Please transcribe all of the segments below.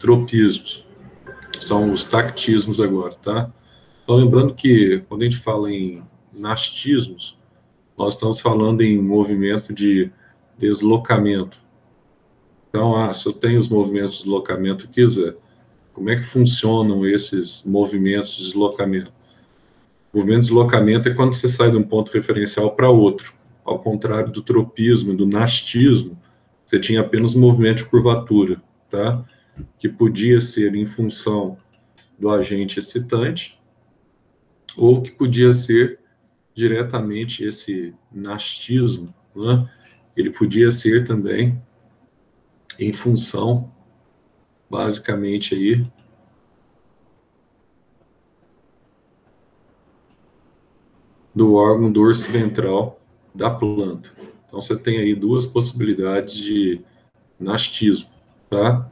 tropismos, são os tactismos agora, tá? Então, lembrando que quando a gente fala em nastismos, nós estamos falando em movimento de deslocamento. Então, se eu tenho os movimentos de deslocamento aqui, Zé, como é que funcionam esses movimentos de deslocamento? O movimento de deslocamento é quando você sai de um ponto referencial para outro. Ao contrário do tropismo e do nastismo, você tinha apenas um movimento de curvatura, tá? Que podia ser em função do agente excitante, ou que podia ser diretamente esse nastismo, né? Ele podia ser também em função, basicamente, aí, do órgão dorso ventral da planta. Então, você tem aí duas possibilidades de nastismo, tá?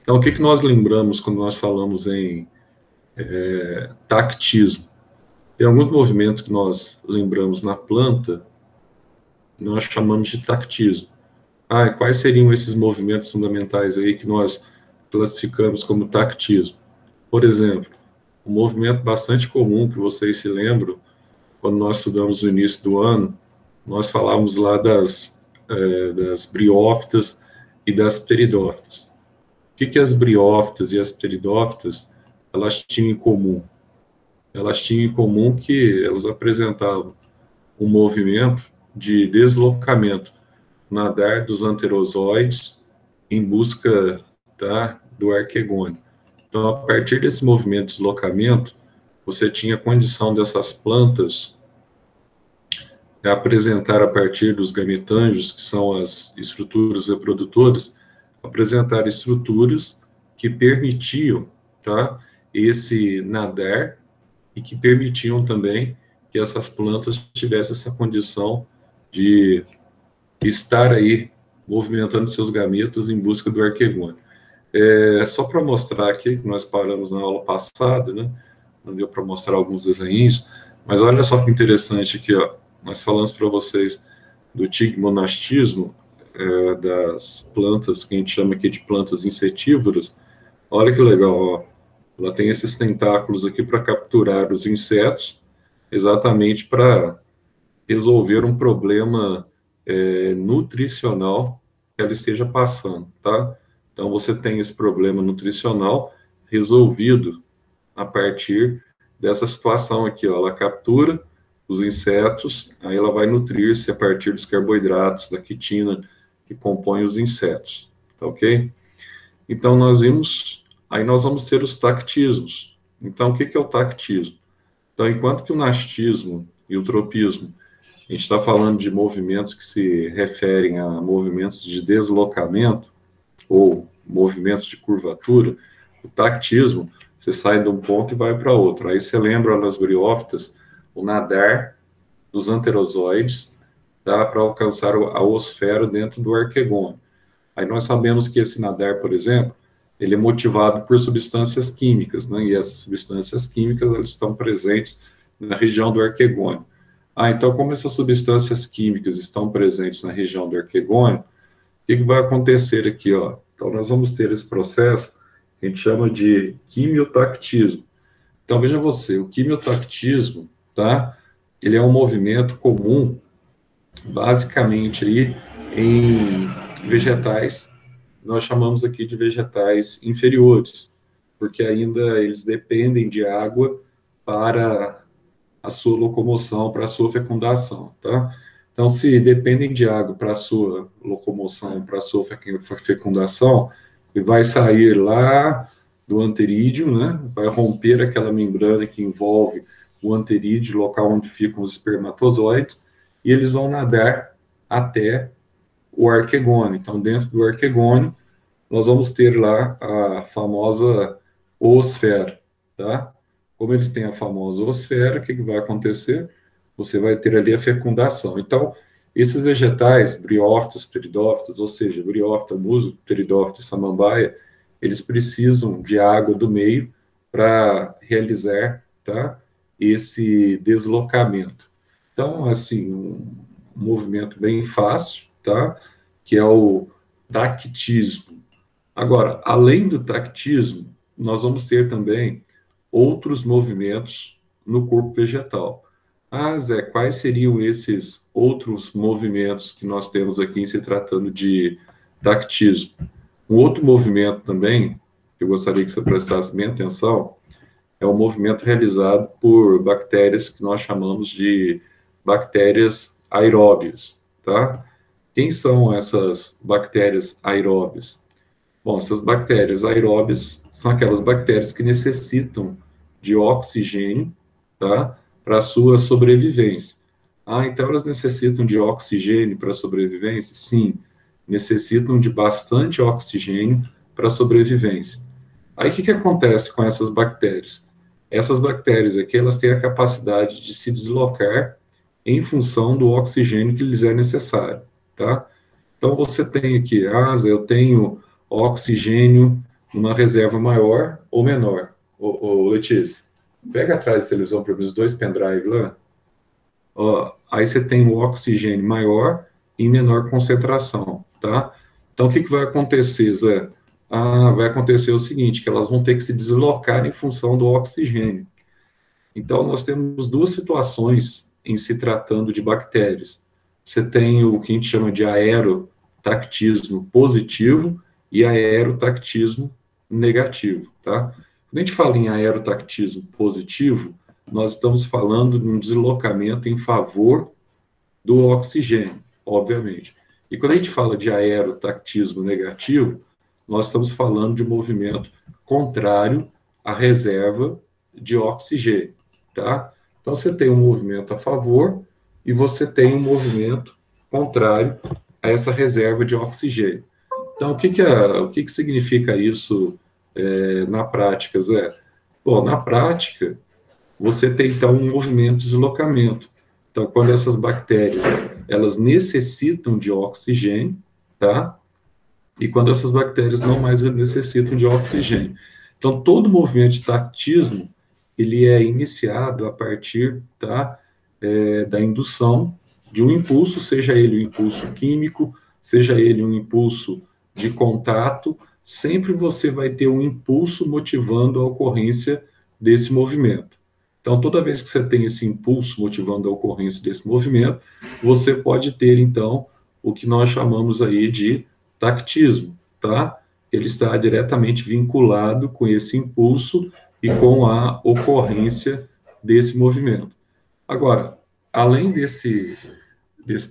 Então, o que nós lembramos quando nós falamos em tactismo? Tem alguns movimentos que nós lembramos na planta, nós chamamos de tactismo. E quais seriam esses movimentos fundamentais aí que nós classificamos como tactismo? Por exemplo, um movimento bastante comum que vocês se lembram, quando nós estudamos no início do ano, nós falávamos lá das briófitas e das pteridófitas. O que as briófitas e as pteridófitas elas tinham em comum? Elas tinham em comum que elas apresentavam um movimento de deslocamento nadar dos anterozoides em busca do arquegônio. Então, a partir desse movimento de deslocamento, você tinha condição dessas plantas apresentar, a partir dos gametângios, que são as estruturas reprodutoras, apresentar estruturas que permitiam esse nadar e que permitiam também que essas plantas tivessem essa condição de estar aí movimentando seus gametas em busca do arquegônio. Só para mostrar aqui, que nós paramos na aula passada, né? Não deu para mostrar alguns desenhos, mas olha só que interessante aqui, ó. Nós falamos para vocês do tigmonastismo, das plantas que a gente chama aqui de plantas insetívoras. Olha que legal, ó. Ela tem esses tentáculos aqui para capturar os insetos, exatamente para resolver um problema nutricional que ela esteja passando, tá? Então, você tem esse problema nutricional resolvido a partir dessa situação aqui, ó. Ela captura os insetos, aí ela vai nutrir-se a partir dos carboidratos, da quitina que compõe os insetos, tá ok? Então, nós vamos ter os tactismos. Então, o que é o tactismo? Então, enquanto que o nastismo e o tropismo, a gente está falando de movimentos que se referem a movimentos de deslocamento ou movimentos de curvatura, o tactismo, você sai de um ponto e vai para outro. Aí você lembra nas briófitas, o nadar dos anterozoides para alcançar a osfera dentro do arquegônio. Aí nós sabemos que esse nadar, por exemplo, ele é motivado por substâncias químicas, né? E essas substâncias químicas elas estão presentes na região do arquegônio. Então, como essas substâncias químicas estão presentes na região do arquegônio, o que vai acontecer aqui, ó? Então, nós vamos ter esse processo que a gente chama de quimiotactismo. Então, veja você, o quimiotactismo, tá? Ele é um movimento comum, basicamente, aí, em vegetais, nós chamamos aqui de vegetais inferiores, porque ainda eles dependem de água para a sua locomoção, para a sua fecundação, tá? Então, se dependem de água para a sua locomoção, para a sua fecundação, ele vai sair lá do anterídeo, né? Vai romper aquela membrana que envolve o anterídeo, local onde ficam os espermatozoides, e eles vão nadar até o arquegônio. Então, dentro do arquegônio, nós vamos ter lá a famosa oosfera, tá? Como eles têm a famosa oosfera, o que vai acontecer? Você vai ter ali a fecundação. Então, esses vegetais, briófitas, pteridófitas, ou seja, briófita, musgo, pteridófita e samambaia, eles precisam de água do meio para realizar, tá, esse deslocamento. Então, assim, um movimento bem fácil, tá, que é o tactismo. Agora, além do tactismo, nós vamos ter também outros movimentos no corpo vegetal. Ah, Zé, quais seriam esses outros movimentos que nós temos aqui em se tratando de tactismo? Um outro movimento também, que eu gostaria que você prestasse bem atenção, é o movimento realizado por bactérias que nós chamamos de bactérias aeróbias, tá? Quem são essas bactérias aeróbias? Bom, essas bactérias aeróbias são aquelas bactérias que necessitam de oxigênio, tá? Para a sua sobrevivência. Ah, então elas necessitam de oxigênio para a sobrevivência? Sim, necessitam de bastante oxigênio para a sobrevivência. Aí o que acontece com essas bactérias? Essas bactérias aqui, elas têm a capacidade de se deslocar em função do oxigênio que lhes é necessário, tá? Então você tem aqui, eu tenho oxigênio numa reserva maior ou menor. Letícia, pega atrás da televisão para os dois pendrive lá. Ó, aí você tem o oxigênio maior e menor concentração, tá? Então o que vai acontecer, Zé? Vai acontecer o seguinte, que elas vão ter que se deslocar em função do oxigênio. Então nós temos duas situações em se tratando de bactérias. Você tem o que a gente chama de aerotactismo positivo e aerotactismo negativo, tá? Quando a gente fala em aerotactismo positivo, nós estamos falando de um deslocamento em favor do oxigênio, obviamente. E quando a gente fala de aerotactismo negativo, nós estamos falando de um movimento contrário à reserva de oxigênio, tá? Então você tem um movimento a favor e você tem um movimento contrário a essa reserva de oxigênio. Então, o que significa isso na prática, Zé? Bom, na prática, você tem, então, um movimento de deslocamento. Então, quando essas bactérias, elas necessitam de oxigênio, tá? E quando essas bactérias não mais necessitam de oxigênio. Então, todo movimento de tactismo, ele é iniciado a partir, tá, da indução de um impulso, seja ele um impulso químico, seja ele um impulso de contato, sempre você vai ter um impulso motivando a ocorrência desse movimento. Então, toda vez que você tem esse impulso motivando a ocorrência desse movimento, você pode ter, então, o que nós chamamos aí de tactismo, tá? Ele está diretamente vinculado com esse impulso e com a ocorrência desse movimento. Agora, além desse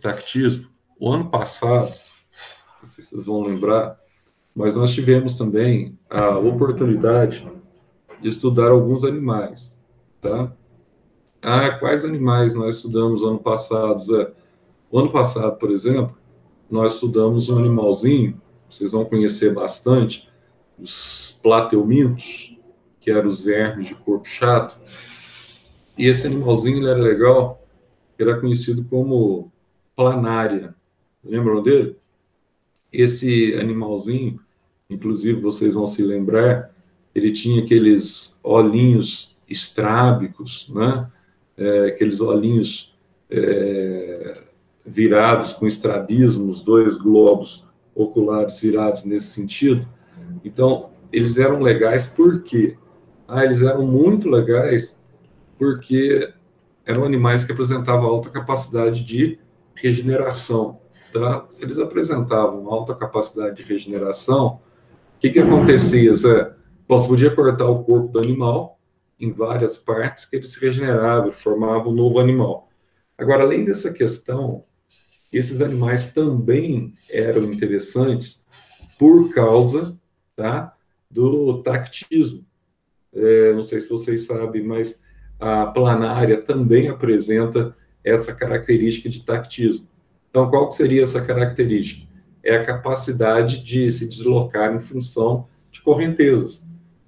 tactismo, o ano passado, não sei se vocês vão lembrar, mas nós tivemos também a oportunidade de estudar alguns animais, tá? Quais animais nós estudamos ano passado, Zé? O ano passado, por exemplo, nós estudamos um animalzinho, vocês vão conhecer bastante, os plateumintos, que eram os vermes de corpo chato. E esse animalzinho, ele era legal, ele era conhecido como planária. Lembram dele? Esse animalzinho, inclusive vocês vão se lembrar, ele tinha aqueles olhinhos estrábicos, né? Aqueles olhinhos virados com estrabismo, os dois globos oculares virados nesse sentido. Então, eles eram legais por quê? Eles eram muito legais porque eram animais que apresentavam alta capacidade de regeneração. Tá? Se eles apresentavam alta capacidade de regeneração, o que acontecia, Zé? Você podia cortar o corpo do animal em várias partes que ele se regenerava, formava um novo animal. Agora, além dessa questão, esses animais também eram interessantes por causa, tá, do tactismo. Não sei se vocês sabem, mas a planária também apresenta essa característica de tactismo. Então, qual que seria essa característica? É a capacidade de se deslocar em função de correntezas.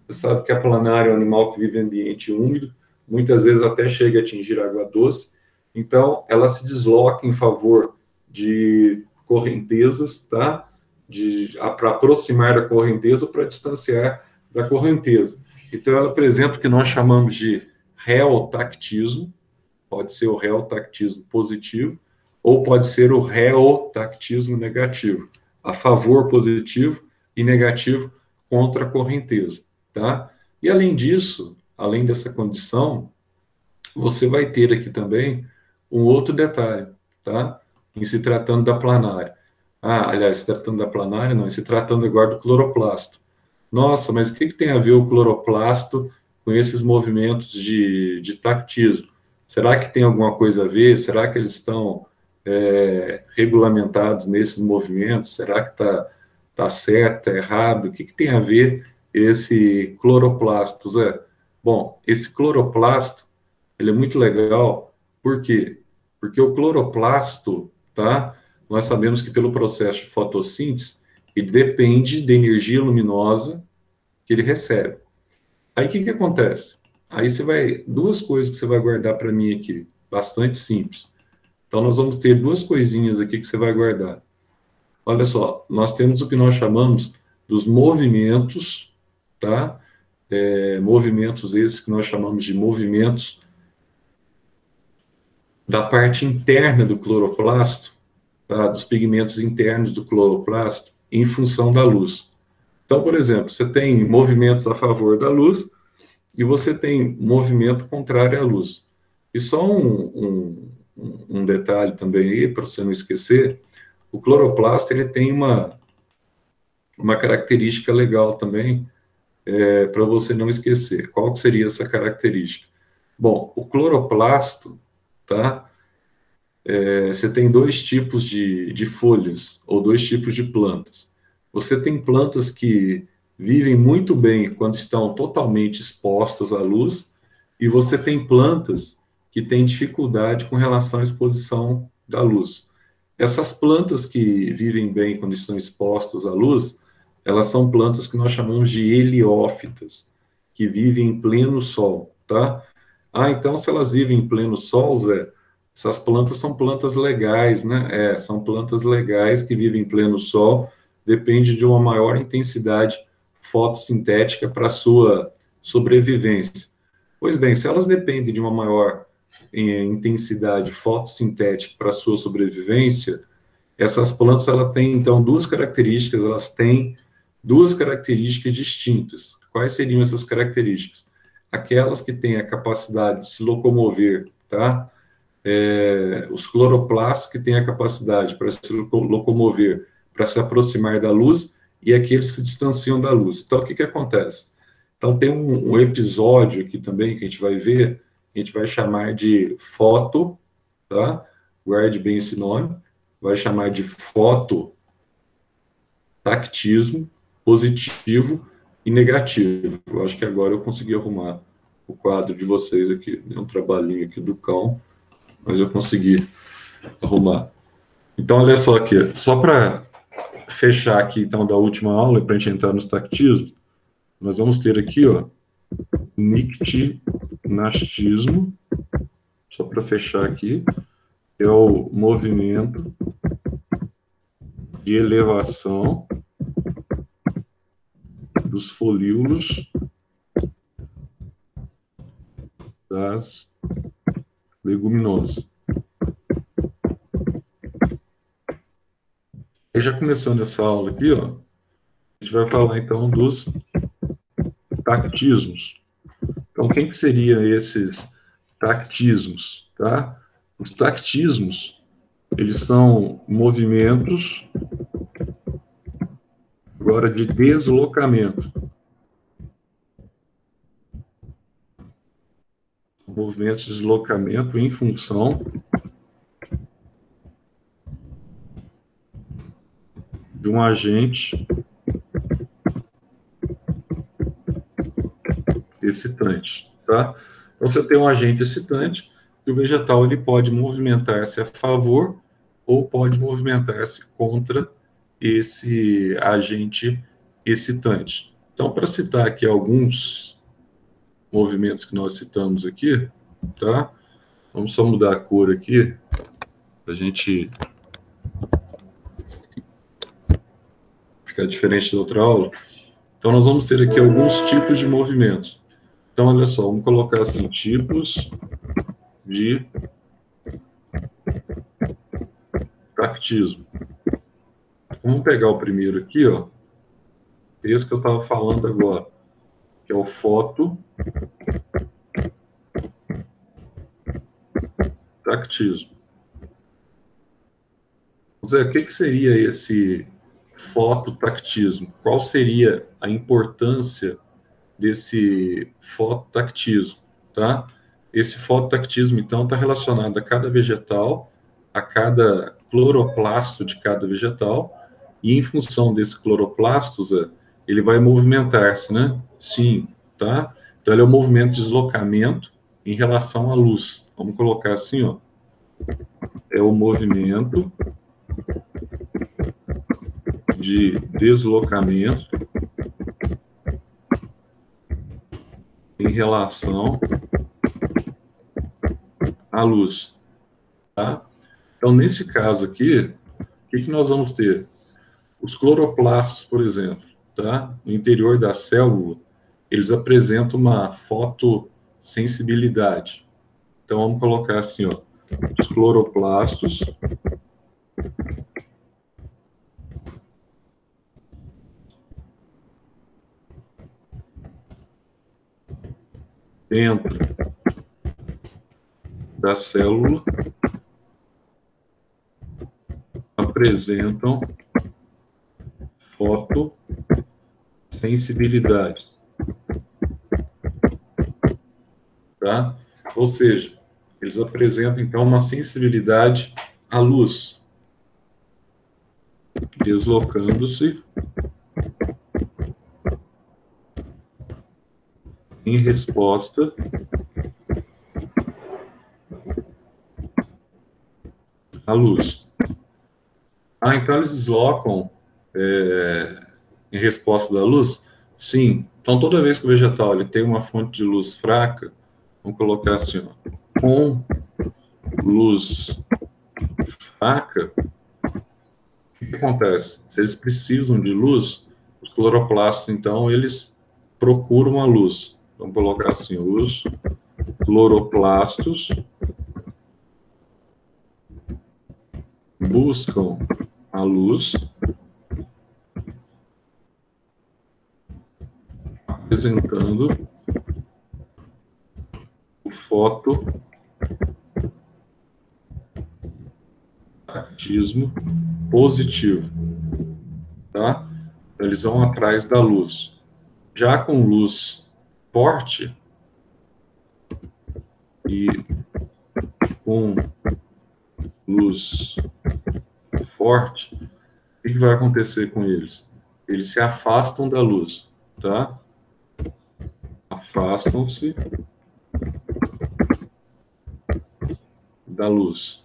Você sabe que a planária é um animal que vive em ambiente úmido, muitas vezes até chega a atingir água doce, então ela se desloca em favor de correntezas, tá? Para aproximar da correnteza ou para distanciar da correnteza. Então ela apresenta o que nós chamamos de reotactismo, pode ser o reotactismo positivo, ou pode ser o reotactismo negativo. A favor positivo, e negativo contra a correnteza, tá? E além disso, além dessa condição, você vai ter aqui também um outro detalhe, tá? Em se tratando da planária. Ah, aliás, se tratando da planária, não, em se tratando agora do cloroplasto. Nossa, mas o que tem a ver o cloroplasto com esses movimentos de tactismo? Será que tem alguma coisa a ver? Será que eles estão regulamentados nesses movimentos? Será que tá certo, tá errado? O que tem a ver esse cloroplasto, Zé? Bom, esse cloroplasto, ele é muito legal, por quê? Porque o cloroplasto, tá? Nós sabemos que pelo processo de fotossíntese, ele depende da energia luminosa que ele recebe. Aí o que acontece? Aí você vai, duas coisas que você vai guardar para mim aqui, bastante simples. Então nós vamos ter duas coisinhas aqui que você vai guardar. Olha só, nós temos o que nós chamamos dos movimentos, tá? Movimentos esses que nós chamamos de movimentos da parte interna do cloroplasto, tá? Dos pigmentos internos do cloroplasto, em função da luz. Então, por exemplo, você tem movimentos a favor da luz e você tem movimento contrário à luz. E só um detalhe também aí, para você não esquecer, o cloroplasto ele tem uma característica legal também, para você não esquecer. Qual que seria essa característica? Bom, o cloroplasto, tá? Você tem dois tipos de folhas, ou dois tipos de plantas. Você tem plantas que vivem muito bem quando estão totalmente expostas à luz, e você tem plantas que têm dificuldade com relação à exposição da luz. Essas plantas que vivem bem quando estão expostas à luz, elas são plantas que nós chamamos de heliófitas, que vivem em pleno sol, tá? Ah, então se elas vivem em pleno sol, Zé, essas plantas são plantas legais, né? São plantas legais que vivem em pleno sol, depende de uma maior intensidade fotossintética para sua sobrevivência. Pois bem, se elas dependem de uma maior intensidade fotossintética para sua sobrevivência, essas plantas elas têm então elas têm duas características distintas. Quais seriam essas características? Aquelas que têm a capacidade de se locomover, tá? Os cloroplastos que têm a capacidade para se locomover, para se aproximar da luz, e aqueles que se distanciam da luz. Então, o que acontece? Então, tem um episódio aqui também que a gente vai ver, a gente vai chamar de foto, tá? Guarde bem esse nome, vai chamar de fototactismo positivo e negativo. Eu acho que agora eu consegui arrumar o quadro de vocês aqui, deu um trabalhinho aqui do cão, mas eu consegui arrumar. Então, olha só aqui, só para fechar aqui, então, da última aula, para a gente entrar no tactismo, nós vamos ter aqui, ó, nictinastismo, só para fechar aqui, é o movimento de elevação dos folíolos das leguminosas. E já começando essa aula aqui, ó, a gente vai falar então dos tactismos. Então, quem que seriam esses tactismos, tá? Os tactismos, eles são movimentos agora de deslocamento. Movimentos de deslocamento em função de um agente excitante, tá? Então, você tem um agente excitante e o vegetal ele pode movimentar-se a favor ou pode movimentar-se contra esse agente excitante. Então, para citar aqui alguns movimentos que nós citamos aqui, tá? Vamos só mudar a cor aqui, para a gente ficar diferente da outra aula. Então, nós vamos ter aqui alguns tipos de movimentos. Então, olha só, vamos colocar assim, tipos de tactismo. Vamos pegar o primeiro aqui, ó. esse que eu estava falando agora, que é o fototactismo. Zé, o que seria esse fototactismo? Qual seria a importância desse fototactismo, tá? Esse fototactismo, então, está relacionado a cada vegetal, a cada cloroplasto de cada vegetal, e em função desse cloroplasto, Zé, ele vai movimentar-se, né? Sim, tá? Então, ele é o movimento de deslocamento em relação à luz. Vamos colocar assim, ó. É o movimento de deslocamento em relação à luz, tá? Então, nesse caso aqui, o que nós vamos ter? Os cloroplastos, por exemplo, tá? No interior da célula, eles apresentam uma fotossensibilidade. Então, vamos colocar assim, ó, os cloroplastos dentro da célula apresentam fotossensibilidade, tá? Ou seja, eles apresentam, então, uma sensibilidade à luz, deslocando-se em resposta à luz. Ah, então eles deslocam em resposta da luz? Sim. Então, toda vez que o vegetal ele tem uma fonte de luz fraca, vamos colocar assim, ó, com luz fraca, o que acontece? Se eles precisam de luz, os cloroplastos, então, eles procuram a luz. Vamos colocar assim, os cloroplastos buscam a luz, apresentando o fototactismo positivo, tá? Eles vão atrás da luz. Já com luz forte e com luz forte, o que vai acontecer com eles? Eles se afastam da luz, tá? Afastam-se da luz.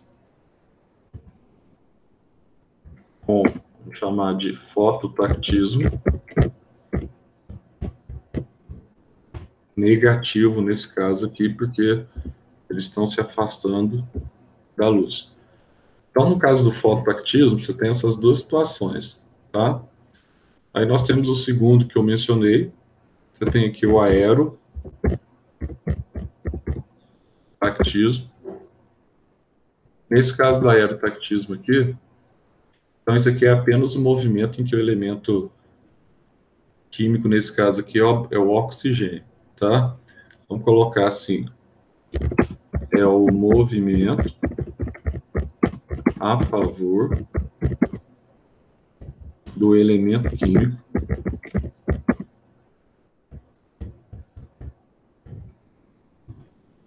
Com, vamos chamar de fototactismo negativo nesse caso aqui, porque eles estão se afastando da luz. Então, no caso do fototactismo, você tem essas duas situações, tá? Aí nós temos o segundo que eu mencionei, você tem aqui o aerotactismo. Nesse caso do aerotactismo aqui, então isso aqui é apenas o movimento em que o elemento químico, nesse caso aqui, é o oxigênio, tá? Vamos colocar assim, é o movimento a favor do elemento químico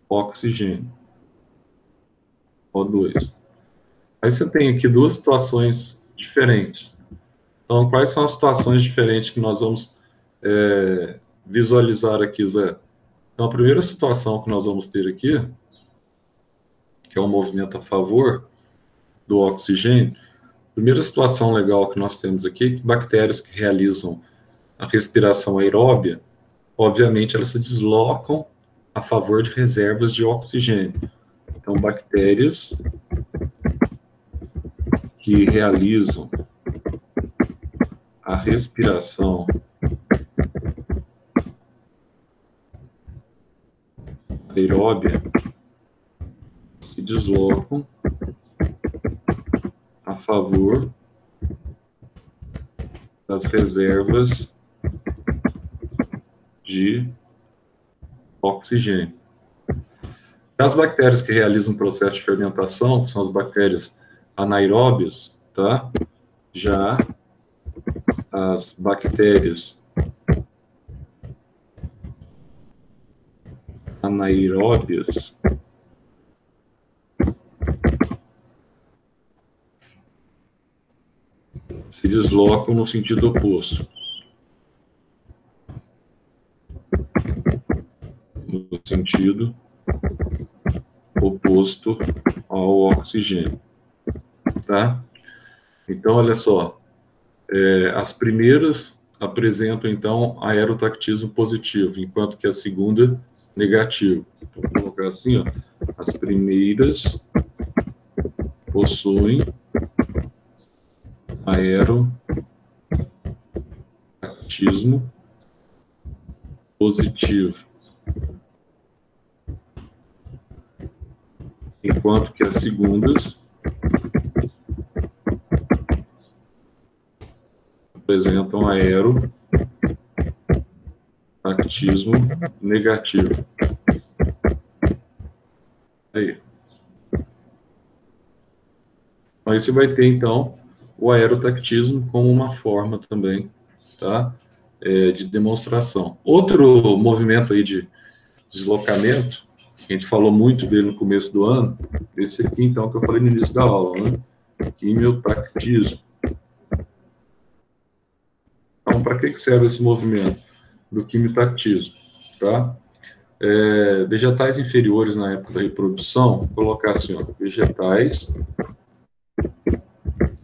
oxigênio, O2. Aí você tem aqui duas situações diferentes. Então, quais são as situações diferentes que nós vamos visualizar aqui, Zé? Então, a primeira situação que nós vamos ter aqui, que é um movimento a favor do oxigênio, a primeira situação legal que nós temos aqui é que bactérias que realizam a respiração aeróbia, obviamente, elas se deslocam a favor de reservas de oxigênio. Então, bactérias que realizam a respiração aeróbia se deslocam a favor das reservas de oxigênio. As bactérias que realizam o processo de fermentação, que são as bactérias anaeróbias, tá? Já as bactérias anaeróbias se deslocam no sentido oposto. No sentido oposto ao oxigênio, tá? Então, olha só, as primeiras apresentam, então, aerotactismo positivo, enquanto que a segunda, negativo. Então, vou colocar assim, ó, as primeiras possuem aerotactismo positivo, enquanto que as segundas apresentam aerotactismo negativo. Aí. Aí você vai ter, então, o aerotactismo como uma forma também, tá? De demonstração. Outro movimento aí de deslocamento, que a gente falou muito dele no começo do ano, esse aqui, então, que eu falei no início da aula, né? Quimiotactismo. Então, para que serve esse movimento do quimiotactismo, tá? Vegetais inferiores na época da reprodução, vou colocar assim, ó, vegetais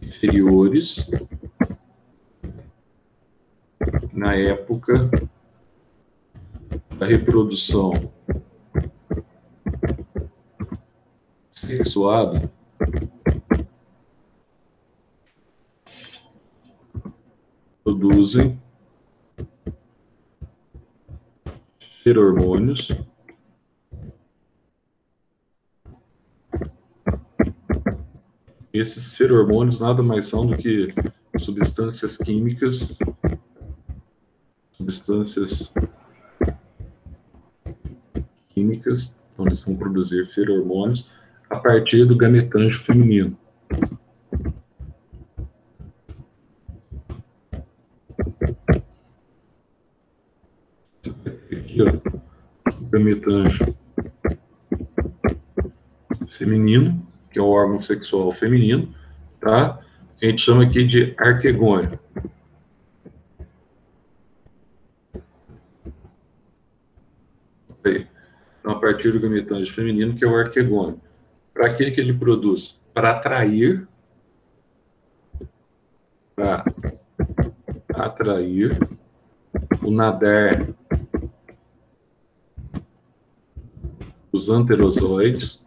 inferiores na época da reprodução sexuada produzem feromônios Esses feromônios nada mais são do que substâncias químicas, então eles vão produzir feromônios a partir do gametângio feminino. Aqui, ó, o gametângio feminino, que é o órgão sexual feminino, tá? Que a gente chama aqui de arquegônio. Então, a partir do gametângio feminino, que é o arquegônio. Para que ele produz? Para atrair o nadar dos anterozoides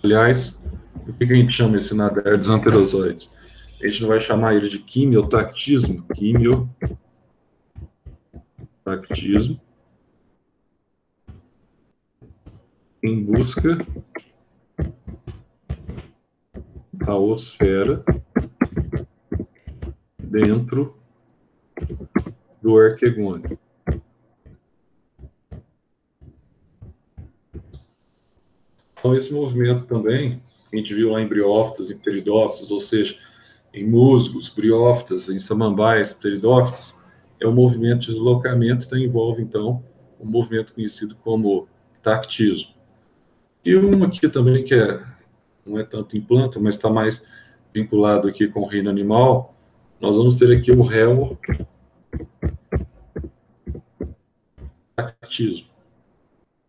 Aliás, por que a gente chama esse nadar dos anterozoides? A gente não vai chamar ele de quimiotactismo, em busca da osfera dentro do arquegônio. Então, esse movimento também, a gente viu lá em briófitas, em pteridófitas, ou seja, em musgos, briófitas, em samambaias, pteridófitas, é um movimento de deslocamento que envolve, então, um movimento conhecido como tactismo. E um aqui também que não é tanto em planta, mas está mais vinculado aqui com o reino animal, nós vamos ter aqui o reotactismo.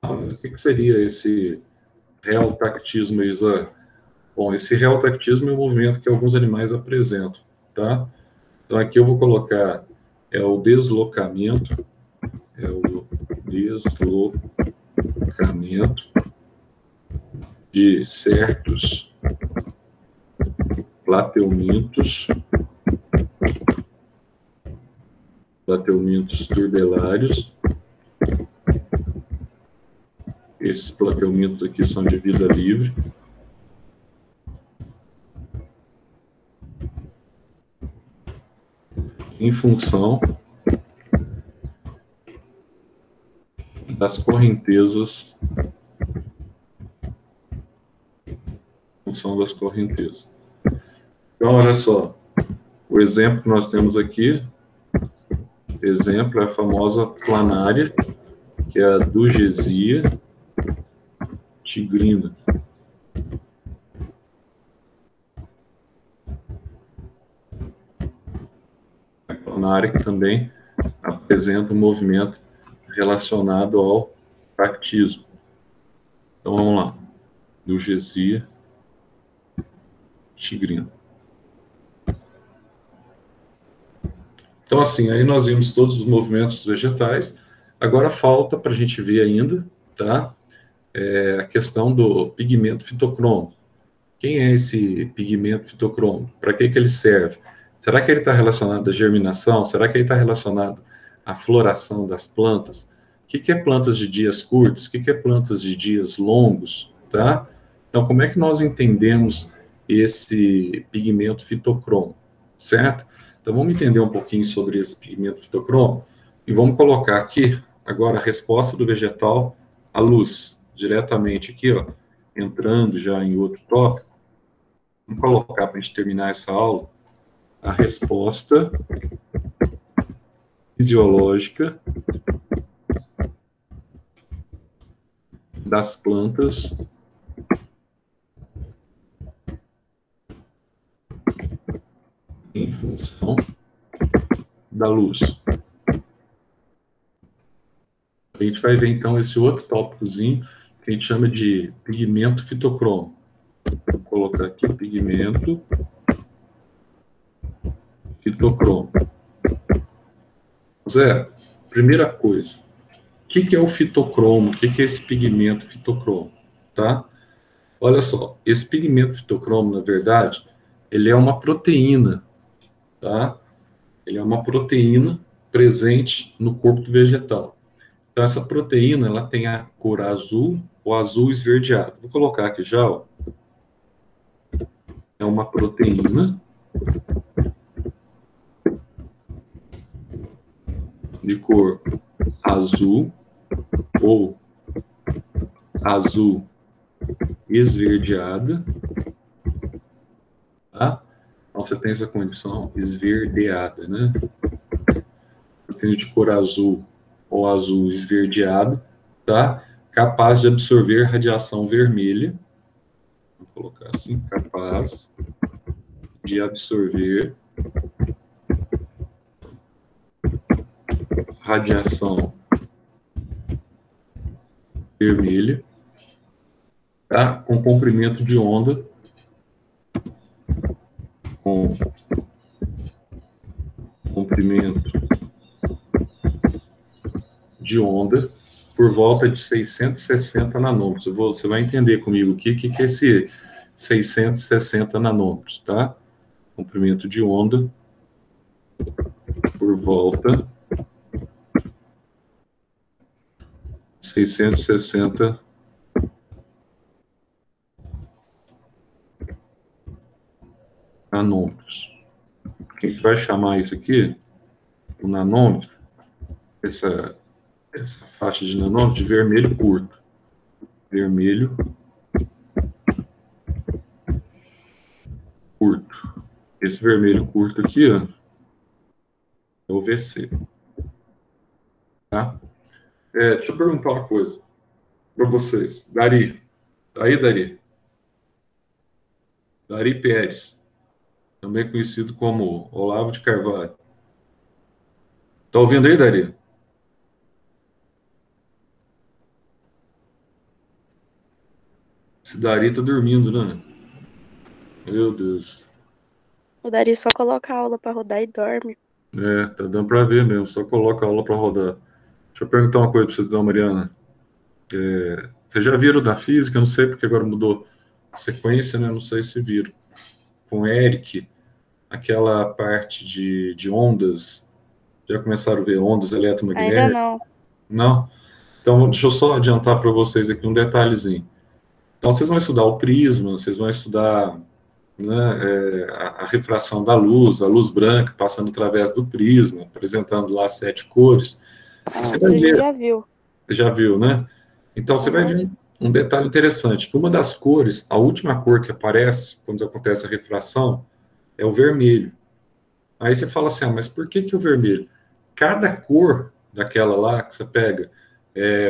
O que seria esse reotactismo, Isa? Bom, esse reotactismo é um movimento que alguns animais apresentam, tá? Então aqui eu vou colocar o deslocamento, de certos plateumintos turbelários. Esses plateumintos aqui são de vida livre. em função das correntezas. Função das correntezas. Então, olha só, o exemplo que nós temos aqui, exemplo é a famosa planária, que é a Dugesia tigrina. A planária que também apresenta um movimento relacionado ao tactismo. Então, vamos lá. Dugesia tigrina. Então, assim, aí nós vimos todos os movimentos vegetais. Agora falta para a gente ver ainda, tá? A questão do pigmento fitocromo. Quem é esse pigmento fitocromo? Para que ele serve? Será que ele está relacionado à germinação? Será que ele está relacionado à floração das plantas? O que é plantas de dias curtos? O que é plantas de dias longos? Tá? Então, como é que nós entendemos esse pigmento fitocromo? Certo? Então, vamos entender um pouquinho sobre esse pigmento fitocromo e vamos colocar aqui, agora, a resposta do vegetal à luz, diretamente aqui, ó, entrando já em outro tópico. Vamos colocar, para a gente terminar essa aula, a resposta fisiológica das plantas em função da luz. A gente vai ver, então, esse outro tópicozinho que a gente chama de pigmento fitocromo. Vou colocar aqui pigmento fitocromo. Zé, primeira coisa, o que é o fitocromo? O que é esse pigmento fitocromo? Tá? Olha só, esse pigmento fitocromo, na verdade, ele é uma proteína, tá? Ele é uma proteína presente no corpo do vegetal. Então, essa proteína, ela tem a cor azul ou azul esverdeado. Vou colocar aqui já, ó. É uma proteína de cor azul ou azul esverdeada, tá? Então, você tem essa condição esverdeada, né? Proteína de cor azul ou azul esverdeado, tá? Capaz de absorver radiação vermelha. Vou colocar assim, capaz de absorver radiação vermelha, tá? Com comprimento de onda com comprimento de onda por volta de 660 nanômetros. Você vai entender comigo o que é esse 660 nanômetros, tá? Comprimento de onda por volta de 660 nanômetros. A gente vai chamar isso aqui, o nanômetro, essa faixa de nanômetro, de vermelho curto. Vermelho curto. Esse vermelho curto aqui, ó, é o VC. Tá? Deixa eu perguntar uma coisa para vocês. Dari. Aí, Dari. Dari Pérez, também conhecido como Olavo de Carvalho. Tá ouvindo aí, Dari? Esse Dari tá dormindo, né? Meu Deus. O Dari só coloca a aula para rodar e dorme. Tá dando para ver mesmo. Só coloca a aula para rodar. Deixa eu perguntar uma coisa para você, dona Mariana. Vocês já viram da física? Eu não sei porque agora mudou a sequência, né? Não sei se viram. Com o Eric, aquela parte de ondas. Já começaram a ver ondas eletromagnéticas? Ainda não. Não? Então, deixa eu só adiantar para vocês aqui um detalhezinho. Então, vocês vão estudar o prisma, vocês vão estudar né, a refração da luz, a luz branca passando através do prisma, apresentando lá 7 cores. Você vai Isso a gente ver, já viu. já viu, né? Então, você vai ver um detalhe interessante, que uma das cores, a última cor que aparece, quando acontece a refração, é o vermelho. Aí você fala assim, mas por que o vermelho? Cada cor daquela lá que você pega,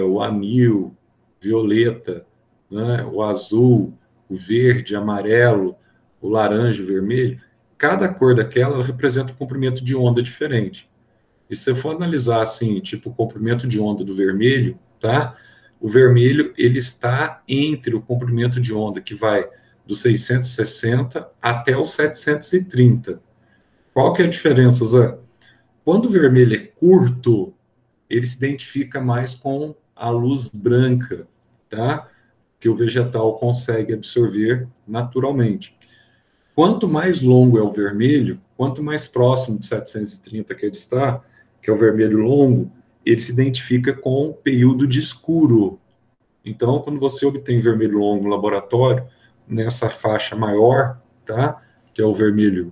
o anil, violeta, né, o azul, o verde, amarelo, o laranja, o vermelho, cada cor daquela ela representa um comprimento de onda diferente. E se você for analisar assim, tipo o comprimento de onda do vermelho, tá? O vermelho ele está entre o comprimento de onda que vai do 660 até o 730. Qual que é a diferença, Zé? Quando o vermelho é curto, ele se identifica mais com a luz branca, tá? Que o vegetal consegue absorver naturalmente. Quanto mais longo é o vermelho, quanto mais próximo de 730 que ele está, que é o vermelho longo, ele se identifica com o período de escuro. Então, quando você obtém vermelho longo no laboratório, nessa faixa maior, tá? Que é o vermelho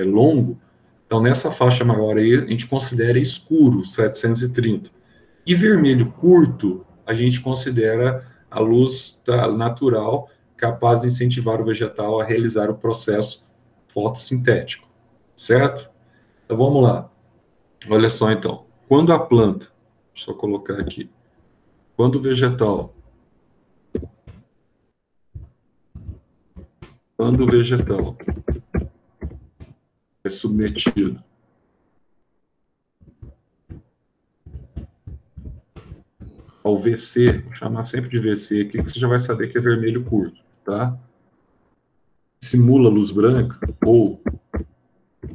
longo, então nessa faixa maior aí, a gente considera escuro, 730. E vermelho curto, a gente considera a luz natural capaz de incentivar o vegetal a realizar o processo fotossintético, certo? Então vamos lá. Olha só então. Quando a planta, deixa eu colocar aqui, quando o vegetal, é submetido ao VC, vou chamar sempre de VC aqui, que você já vai saber que é vermelho curto, tá? Simula luz branca ou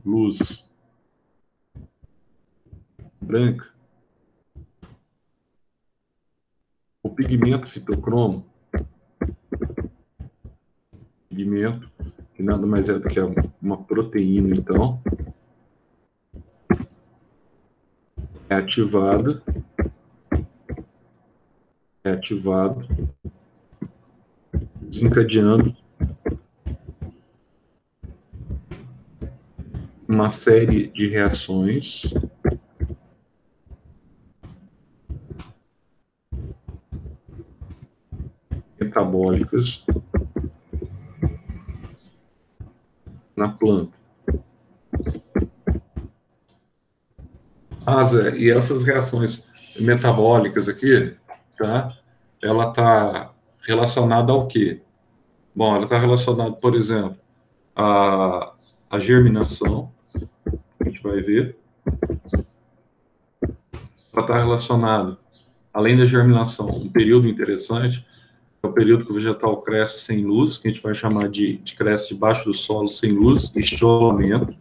luz branca, o pigmento fitocromo, pigmento, que nada mais é do que uma proteína, então, é ativado, desencadeando uma série de reações metabólicas na planta. Ah, Zé, e essas reações metabólicas aqui, tá? Ela está relacionada ao quê? Bom, ela está relacionada, por exemplo, à germinação, a gente vai ver. Ela está relacionada, além da germinação, um período interessante, é o período que o vegetal cresce sem luz, que a gente vai chamar de cresce debaixo do solo sem luz, estiolamento.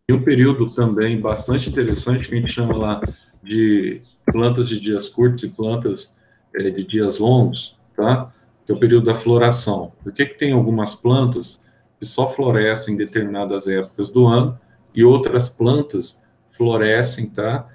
E um período também bastante interessante, que a gente chama lá de plantas de dias curtos e plantas de dias longos, tá? Que é o período da floração. Por que tem algumas plantas que só florescem em determinadas épocas do ano e outras plantas florescem, tá?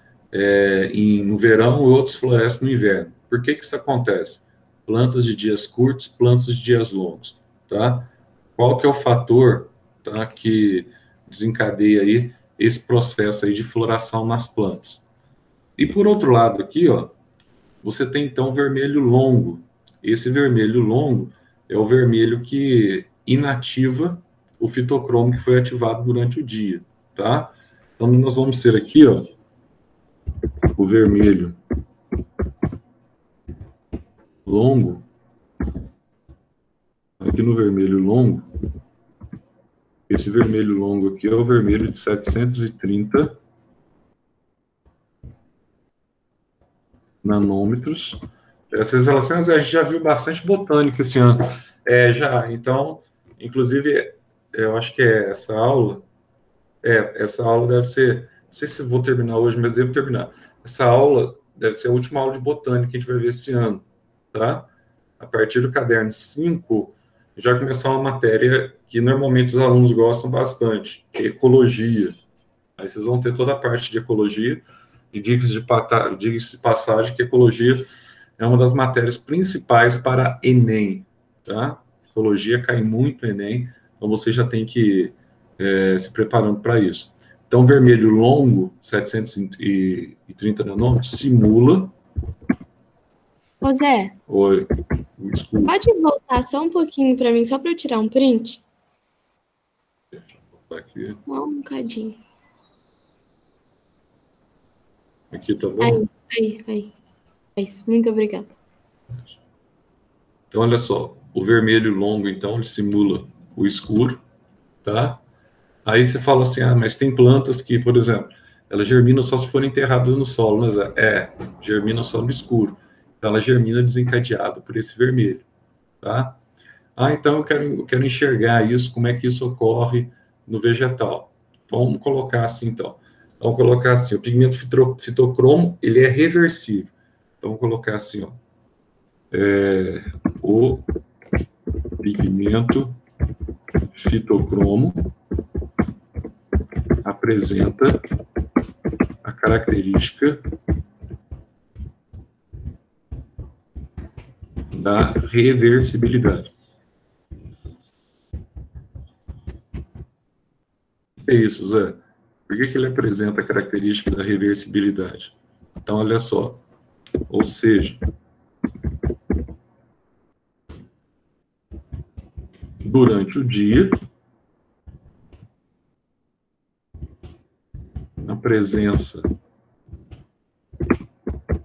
No verão e outros florescem no inverno. Por que isso acontece? Plantas de dias curtos, plantas de dias longos, tá? Qual que é o fator, tá, que desencadeia aí esse processo aí de floração nas plantas? E por outro lado aqui, ó, você tem então o vermelho longo. Esse vermelho longo é o vermelho que inativa o fitocromo que foi ativado durante o dia, tá? Então nós vamos ter aqui, ó, o vermelho longo. Aqui no vermelho longo, esse vermelho longo aqui é o vermelho de 730 nanômetros. Vocês falam assim, a gente já viu bastante botânica esse ano. Já, então, inclusive, eu acho que essa aula deve ser, não sei se vou terminar hoje, mas devo terminar. Essa aula deve ser a última aula de botânica que a gente vai ver esse ano, tá? A partir do caderno 5, já começar uma matéria que normalmente os alunos gostam bastante, que é ecologia. Aí vocês vão ter toda a parte de ecologia, e diga-se de passagem que ecologia é uma das matérias principais para Enem, tá? Psicologia cai muito no Enem, então você já tem que se preparando para isso. Então, vermelho longo, 730 nanômetros, simula. Ô Zé, Oi, você pode voltar só um pouquinho para mim, só para eu tirar um print? aqui. Só um bocadinho. Aqui tá bom? Aí. É isso, muito obrigada. Então, olha só, o vermelho longo, então, ele simula o escuro, tá? Aí você fala assim, mas tem plantas que, por exemplo, elas germinam só se forem enterradas no solo, mas germina só no escuro. Então, ela germina desencadeada por esse vermelho, tá? Então eu quero enxergar isso, como é que isso ocorre no vegetal. Vamos colocar assim, então. Vamos colocar assim, o pigmento fitocromo, ele é reversível. Então, vamos colocar assim, ó. O pigmento fitocromo apresenta a característica da reversibilidade. O que é isso, Zé? Por que ele apresenta a característica da reversibilidade? Então, olha só. Ou seja, durante o dia, na presença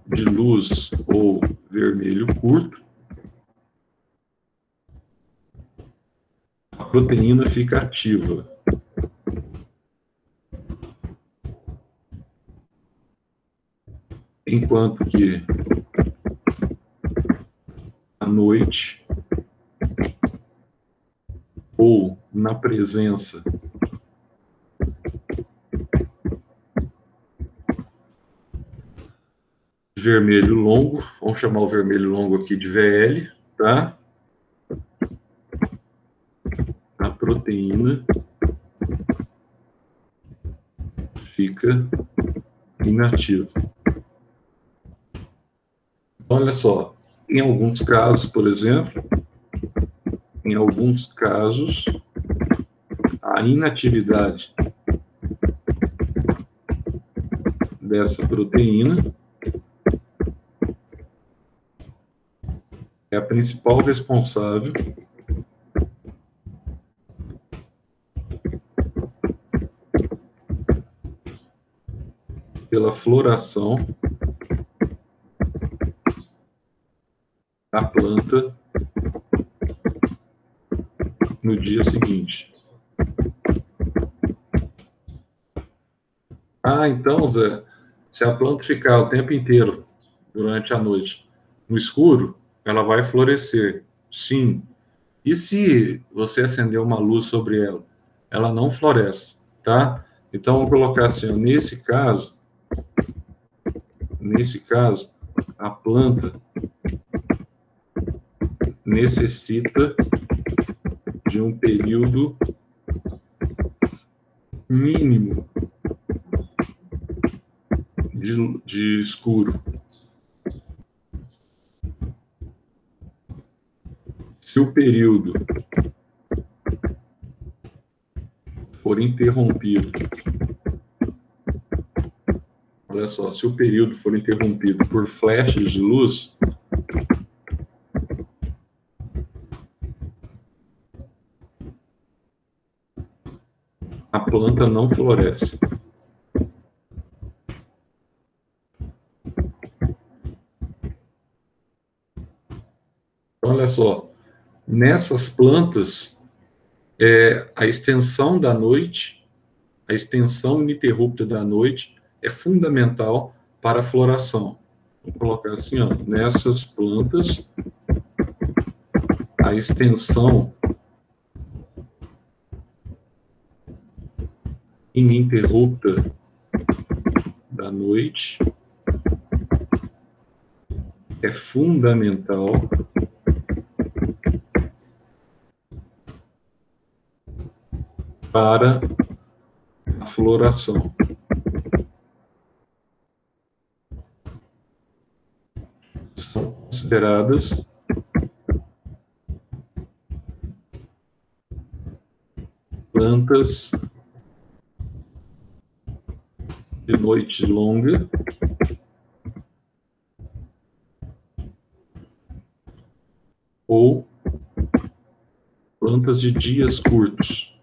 de luz ou vermelho curto, a proteína fica ativa. Enquanto que à noite ou na presença de vermelho longo, vamos chamar o vermelho longo aqui de VL, tá? A proteína fica inativa. Olha só, em alguns casos, por exemplo, a inatividade dessa proteína é a principal responsável pela floração da planta no dia seguinte. Então, Zé, se a planta ficar o tempo inteiro, durante a noite, no escuro, ela vai florescer. Sim. E se você acender uma luz sobre ela? Ela não floresce, tá? Então, vou colocar assim, ó, nesse caso, a planta necessita de um período mínimo de escuro. Se o período for interrompido, olha só, se o período for interrompido por flashes de luz, a planta não floresce. Olha só, nessas plantas, a extensão da noite, a extensão ininterrupta da noite é fundamental para a floração. Vou colocar assim, ó, nessas plantas, a extensão ininterrupta da noite é fundamental para a floração. São consideradas plantas de noite longa ou plantas de dias curtos,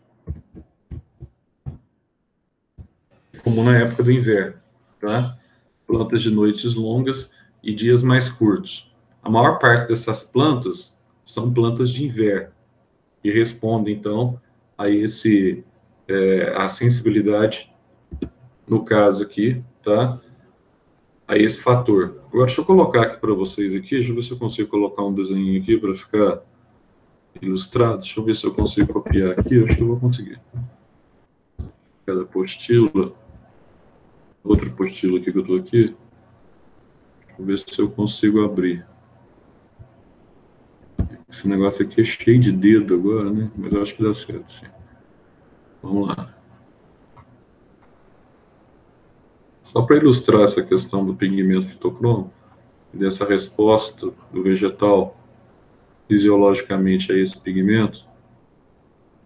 como na época do inverno, tá? Plantas de noites longas e dias mais curtos. A maior parte dessas plantas são plantas de inverno e respondem, então, a a sensibilidade, no caso aqui, tá? A esse fator. Agora, deixa eu colocar aqui para vocês aqui, deixa eu ver se eu consigo colocar um desenho aqui para ficar ilustrado. Deixa eu ver se eu consigo copiar aqui, acho que eu vou conseguir. Cada apostila, outra apostila aqui que eu estou aqui. Deixa eu ver se eu consigo abrir. Esse negócio aqui é cheio de dedo agora, né? Mas eu acho que dá certo, sim. Vamos lá. Só para ilustrar essa questão do pigmento fitocromo e dessa resposta do vegetal fisiologicamente a esse pigmento,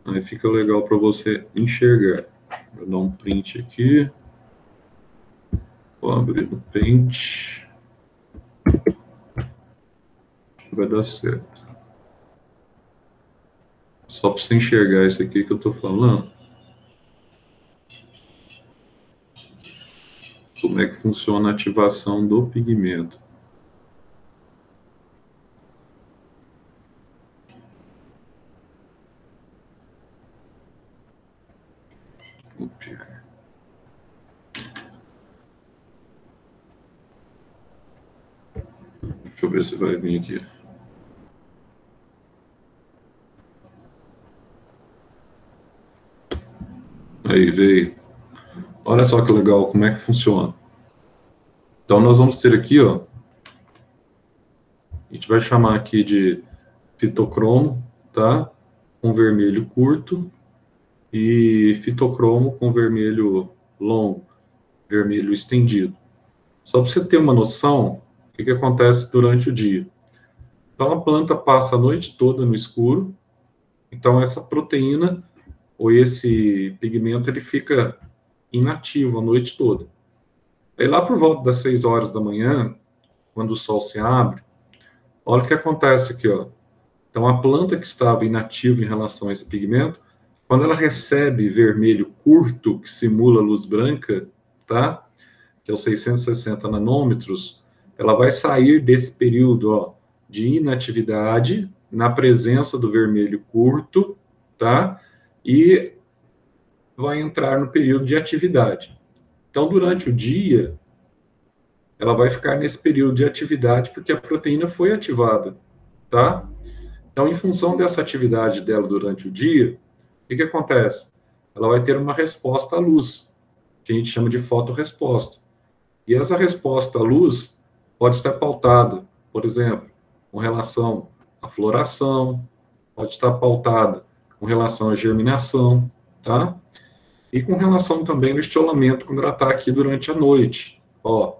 aí fica legal para você enxergar. Vou dar um print aqui. Vou abrir no Paint. Vai dar certo. Só para você enxergar isso aqui que eu estou falando. Como é que funciona a ativação do pigmento. Copiar. Deixa eu ver se vai vir aqui. Aí veio. Olha só que legal, como é que funciona. Então, nós vamos ter aqui, ó. A gente vai chamar aqui de fitocromo, tá? Com vermelho curto. E fitocromo com vermelho longo, vermelho estendido. Só para você ter uma noção, o que acontece durante o dia. Então, a planta passa a noite toda no escuro. Então, essa proteína ou esse pigmento, ele fica inativo a noite toda. Aí lá por volta das 6 horas da manhã, quando o sol se abre, olha o que acontece aqui, ó. Então a planta que estava inativa em relação a esse pigmento, quando ela recebe vermelho curto, que simula luz branca, tá? Que é os 660 nanômetros, ela vai sair desse período, ó, de inatividade, na presença do vermelho curto, tá? E vai entrar no período de atividade. Então, durante o dia, ela vai ficar nesse período de atividade porque a proteína foi ativada, tá? Então, em função dessa atividade dela durante o dia, o que acontece? Ela vai ter uma resposta à luz, que a gente chama de fotorresposta. E essa resposta à luz pode estar pautada, por exemplo, com relação à floração, pode estar pautada com relação à germinação, tá? E com relação também ao estilamento, quando ela está aqui durante a noite. Ó,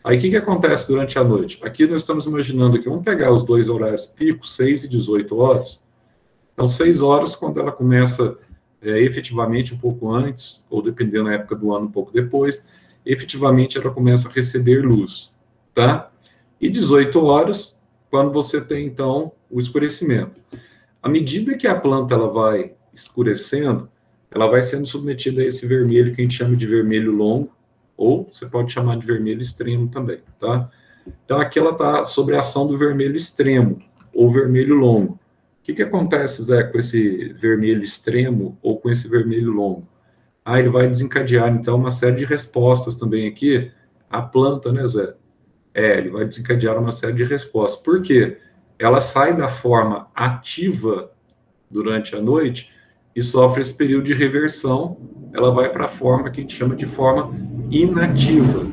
aí o que acontece durante a noite? Aqui nós estamos imaginando que vamos pegar os dois horários picos, 6 e 18 horas. Então, 6 horas, quando ela começa efetivamente um pouco antes, ou dependendo da época do ano, um pouco depois, efetivamente ela começa a receber luz, tá? E 18 horas, quando você tem, então, o escurecimento. À medida que a planta ela vai escurecendo, ela vai sendo submetida a esse vermelho que a gente chama de vermelho longo, ou você pode chamar de vermelho extremo também, tá? Então, aqui ela está sob a ação do vermelho extremo, ou vermelho longo. O que acontece, Zé, com esse vermelho extremo, ou com esse vermelho longo? Ah, ele vai desencadear, então, uma série de respostas também aqui, à planta, né, Zé? Ele vai desencadear uma série de respostas. Por quê? Ela sai da forma ativa durante a noite e sofre esse período de reversão, ela vai para a forma que a gente chama de forma inativa.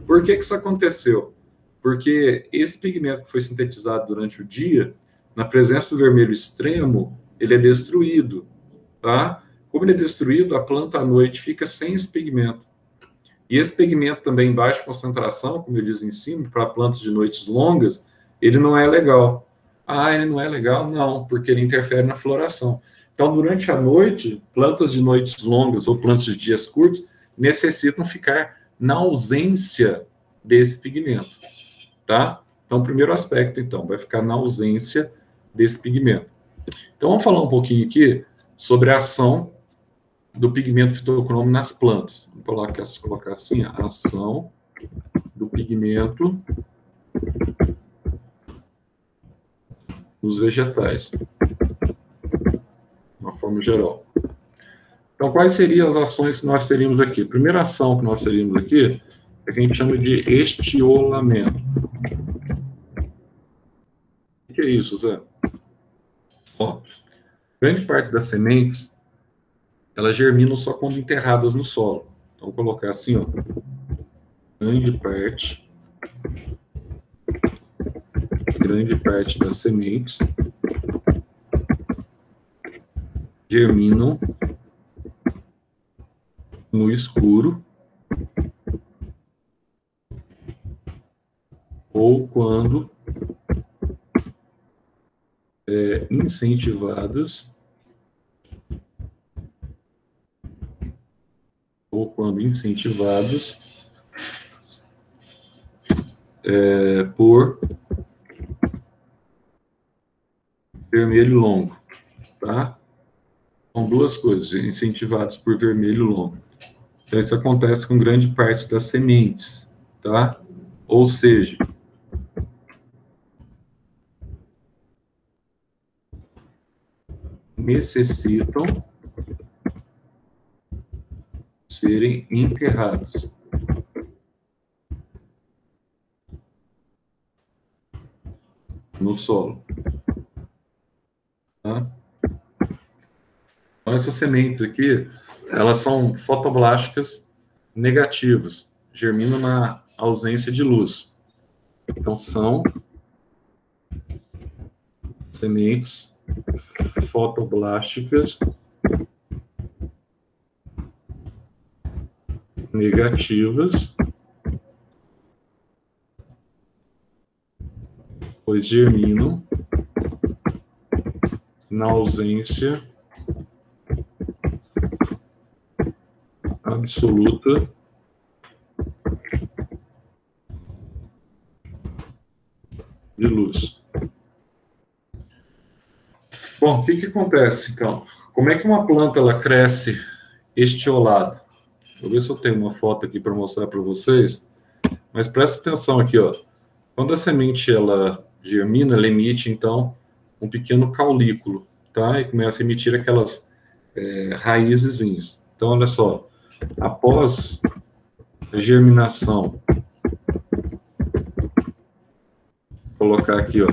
Por que isso aconteceu? Porque esse pigmento que foi sintetizado durante o dia, na presença do vermelho extremo, ele é destruído, tá? Como ele é destruído, a planta à noite fica sem esse pigmento. E esse pigmento também em baixa concentração, como eu disse em cima, para plantas de noites longas, ele não é legal. Ah, ele não é legal? Não, porque ele interfere na floração. Então, durante a noite, plantas de noites longas ou plantas de dias curtos necessitam ficar na ausência desse pigmento, tá? Então, o primeiro aspecto, então, vai ficar na ausência desse pigmento. Então, vamos falar um pouquinho aqui sobre a ação do pigmento fitocromo nas plantas. Vou colocar assim, a ação do pigmento nos vegetais, de uma forma geral. Então, quais seriam as ações que nós teríamos aqui? A primeira ação que nós teríamos aqui é que a gente chama de estiolamento. O que é isso, Zé? Ó, grande parte das sementes, elas germinam só quando enterradas no solo. Então, vou colocar assim, ó, grande parte das sementes germinam no escuro ou quando incentivadas por vermelho longo, tá? São duas coisas, incentivadas por vermelho longo. Então, isso acontece com grande parte das sementes, tá? Ou seja, necessitam serem enterrados no solo, tá? Então, essas sementes aqui, elas são fotoblásticas negativas, germinam na ausência de luz. Então, são sementes fotoblásticas negativas, pois germinam na ausência absoluta de luz. Bom, o que acontece, então? Como é que uma planta ela cresce estiolada? Vou ver se eu tenho uma foto aqui para mostrar para vocês, mas presta atenção aqui, ó. Quando a semente ela germina, ela emite, então, um pequeno caulículo, tá? E começa a emitir aquelas raizezinhas. Então, olha só, após a germinação, vou colocar aqui, ó,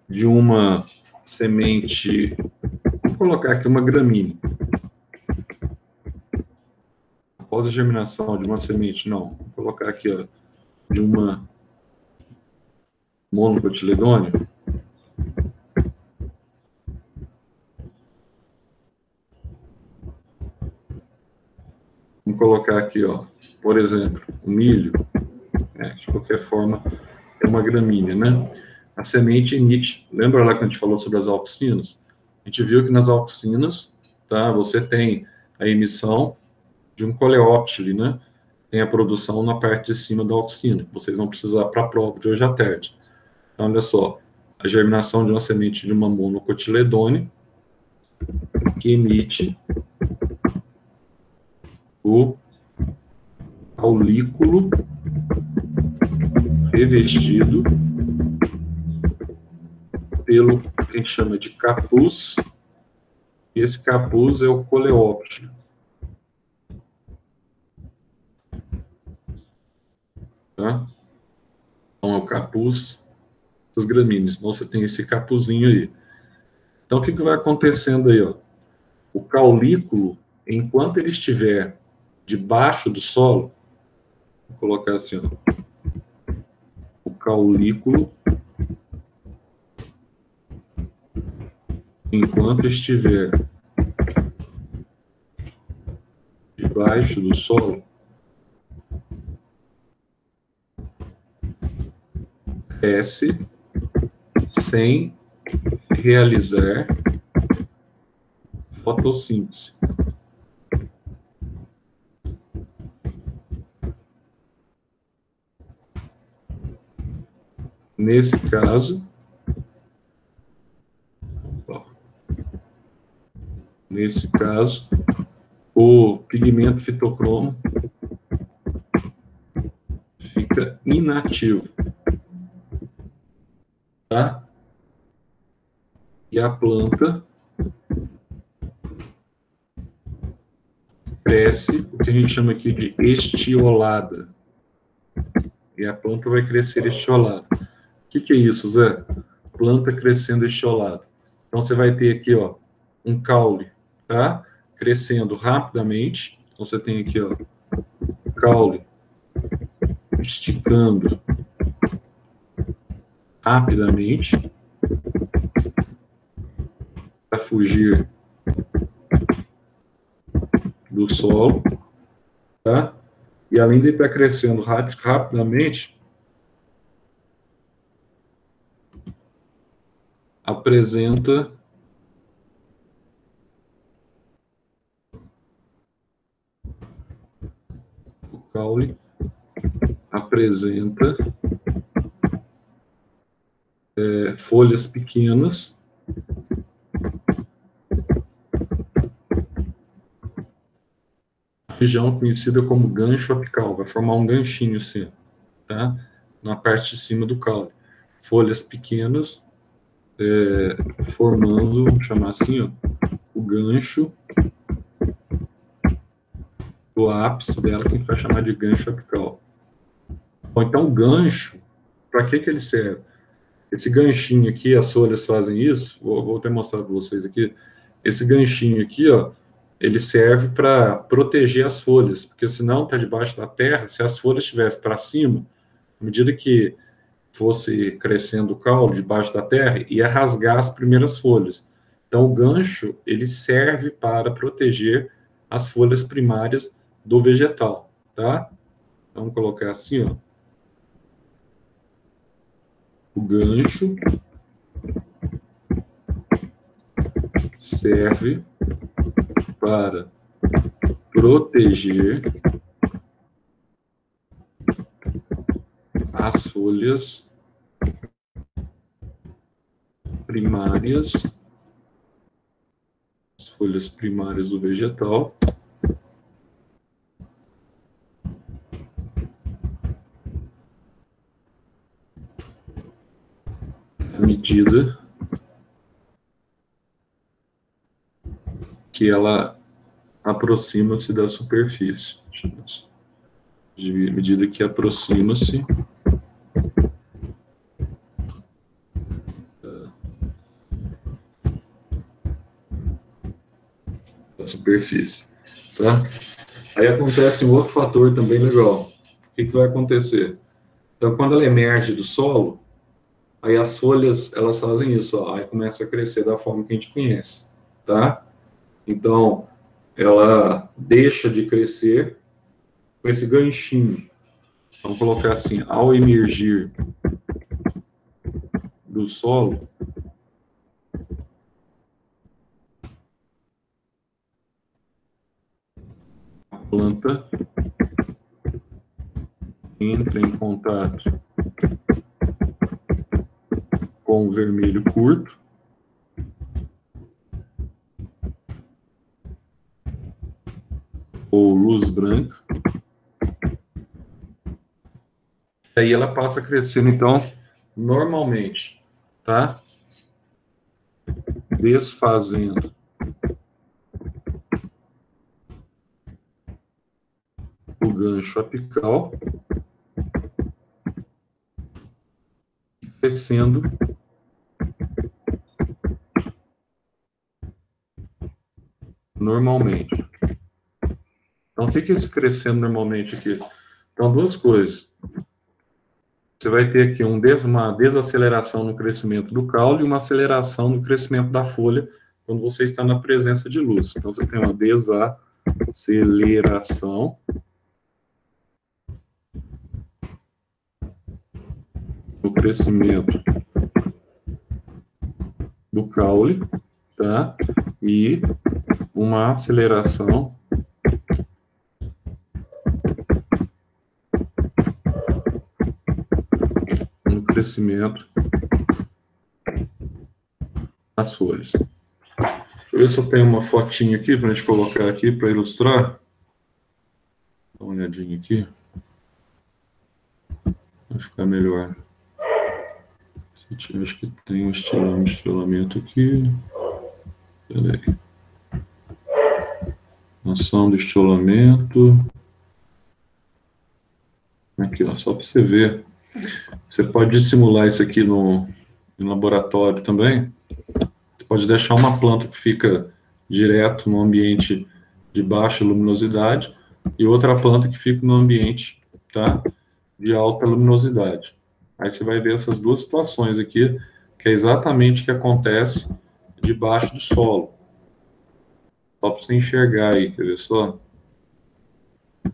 de uma semente, vou colocar aqui uma gramínea. Após a germinação de uma semente, não, vou colocar aqui, ó, de uma monocotiledônea, vamos colocar aqui, ó, por exemplo, o milho, de qualquer forma, é uma gramínea, né? A semente emite, lembra lá que a gente falou sobre as auxinas? A gente viu que nas auxinas, tá, você tem a emissão de um coleóptile, né? Tem a produção na parte de cima da auxina, que vocês vão precisar para a prova de hoje à tarde. Então, olha só, a germinação de uma semente de uma monocotiledônea que emite o caulículo revestido pelo que a gente chama de capuz, e esse capuz é o coleóptilo. Tá? Então, é o capuz das gramíneas. Então, você tem esse capuzinho aí. Então, o que vai acontecendo aí? Ó? O caulículo, enquanto ele estiver debaixo do solo, vou colocar assim, ó, o caulículo, enquanto estiver debaixo do solo, cresce sem realizar fotossíntese. Nesse caso, o pigmento fitocromo fica inativo, tá? E a planta cresce, o que a gente chama aqui de estiolada. E a planta vai crescer estiolada. O que é isso, Zé? Planta crescendo estiolada. Então, você vai ter aqui, ó, um caule, tá? Crescendo rapidamente. Então, você tem aqui, ó, caule esticando rapidamente para fugir do solo, tá? E além de estar crescendo rapidamente, apresenta o caule apresenta folhas pequenas região conhecida como gancho apical, vai formar um ganchinho assim, tá? Na parte de cima do caule. Folhas pequenas formando, vamos chamar assim, ó, o gancho do ápice dela, que a gente vai chamar de gancho apical. Bom, então, o gancho, para que ele serve? Esse ganchinho aqui, as folhas fazem isso, vou até mostrar para vocês aqui. Esse ganchinho aqui, ó, ele serve para proteger as folhas, porque senão está debaixo da terra, se as folhas estivessem para cima, à medida que fosse crescendo o caule debaixo da terra, ia rasgar as primeiras folhas. Então, o gancho, ele serve para proteger as folhas primárias do vegetal, tá? Então, vamos colocar assim, ó. O gancho serve para proteger as folhas primárias, do vegetal, à medida que ela aproxima-se da superfície. À medida que aproxima-se da superfície, tá? Aí acontece um outro fator também legal. O que vai acontecer? Então, quando ela emerge do solo, aí as folhas, elas fazem isso, ó, aí começa a crescer da forma que a gente conhece, tá? Então, ela deixa de crescer com esse ganchinho. Vamos colocar assim, ao emergir do solo, a planta entra em contato com o vermelho curto, ou luz branca, aí ela passa a crescer, então, normalmente, tá? Desfazendo o gancho apical, crescendo normalmente. Então, o que é esse crescendo normalmente aqui? Então, duas coisas. Você vai ter aqui uma desaceleração no crescimento do caule e uma aceleração no crescimento da folha quando você está na presença de luz. Então, você tem uma desaceleração no crescimento do caule, tá? E uma aceleração no crescimento das folhas. Deixa eu ver se eu tenho uma fotinha aqui para a gente colocar aqui para ilustrar. Dá uma olhadinha aqui. Vai ficar melhor. Acho que tem um estilamento aqui. Peraí. Ação do estilamento. Aqui, ó, só para você ver. Você pode simular isso aqui no laboratório também. Você pode deixar uma planta que fica direto no ambiente de baixa luminosidade e outra planta que fica no ambiente, tá, de alta luminosidade. Aí você vai ver essas duas situações aqui, que é exatamente o que acontece debaixo do solo. Só para você enxergar aí, quer ver só?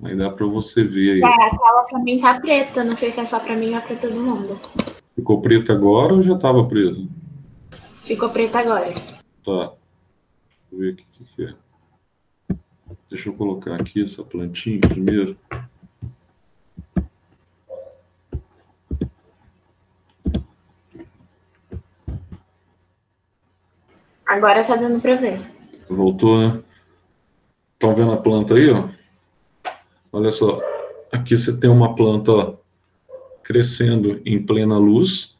Aí dá para você ver aí. A tela pra mim tá preta, não sei se é só pra mim ou pra todo mundo. Ficou preto agora ou já estava preso? Ficou preta agora. Tá. Deixa eu ver o que é. Deixa eu colocar aqui essa plantinha primeiro. Agora tá dando pra ver. Voltou, né? Estão vendo a planta aí, ó? Olha só. Aqui você tem uma planta, ó, crescendo em plena luz.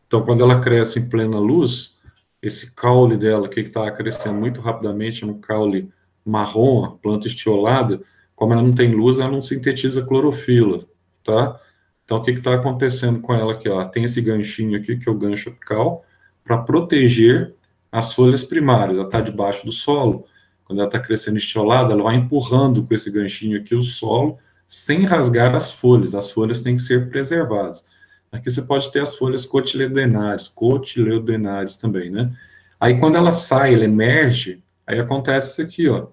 Então, quando ela cresce em plena luz, esse caule dela, que está crescendo muito rapidamente, é um caule marrom, a planta estiolada, como ela não tem luz, ela não sintetiza clorofila, tá? Então, o que está acontecendo com ela aqui, ó? Tem esse ganchinho aqui, que é o gancho apical, para proteger as folhas primárias. Ela está debaixo do solo. Quando ela está crescendo estiolada, ela vai empurrando com esse ganchinho aqui o solo, sem rasgar as folhas. As folhas têm que ser preservadas. Aqui você pode ter as folhas cotiledonares também, né? Aí quando ela sai, ela emerge, aí acontece isso aqui, ó.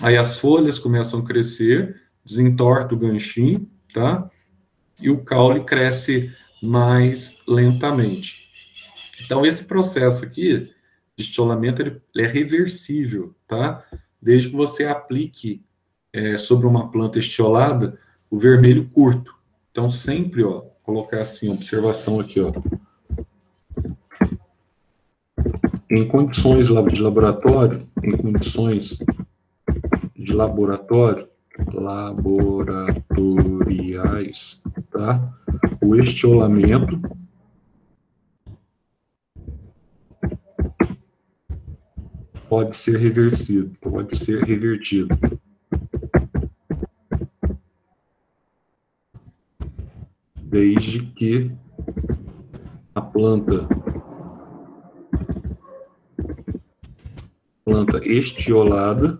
Aí as folhas começam a crescer, desentorta o ganchinho, tá? E o caule cresce mais lentamente. Então esse processo aqui de estiolamento, ele é reversível, tá? Desde que você aplique sobre uma planta estiolada o vermelho curto. Então sempre, ó, colocar assim, observação aqui, ó. Em condições de laboratório, laboratoriais, tá? O estiolamento pode ser revertido. Desde que a planta estiolada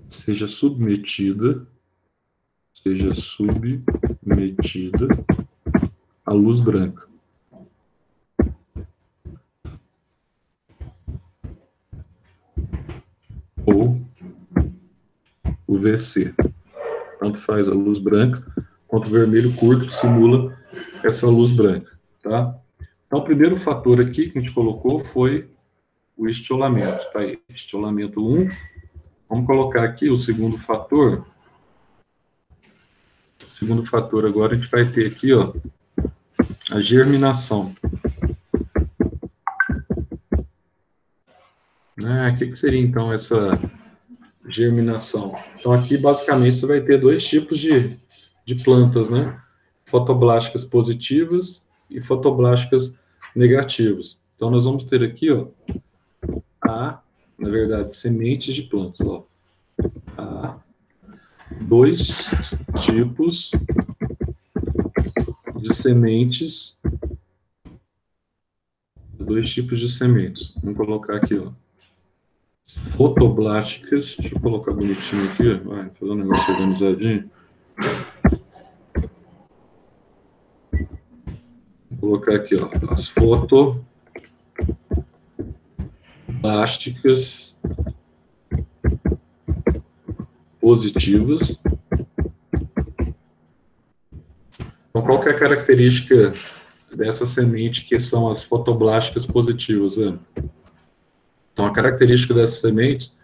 seja submetida à luz branca. Ou o VC. Tanto faz a luz branca, quanto o vermelho curto, que simula essa luz branca, tá? Então, o primeiro fator aqui que a gente colocou foi o estiolamento, tá aí, estiolamento 1. Vamos colocar aqui o segundo fator. O segundo fator agora a gente vai ter aqui, ó, a germinação. O que seria, então, essa germinação? Então, aqui, basicamente, você vai ter dois tipos de plantas, né? Fotoblásticas positivas e fotoblásticas negativas. Então, nós vamos ter aqui, ó, na verdade, sementes de plantas, ó. Há dois tipos de sementes. Vamos colocar aqui, ó. Fotoblásticas. Deixa eu colocar bonitinho aqui, vai fazer um negócio organizadinho. Vou colocar aqui, ó, as fotoblásticas positivas. Então, qual que é a característica dessa semente que são as fotoblásticas positivas, né? característica dessas sementes,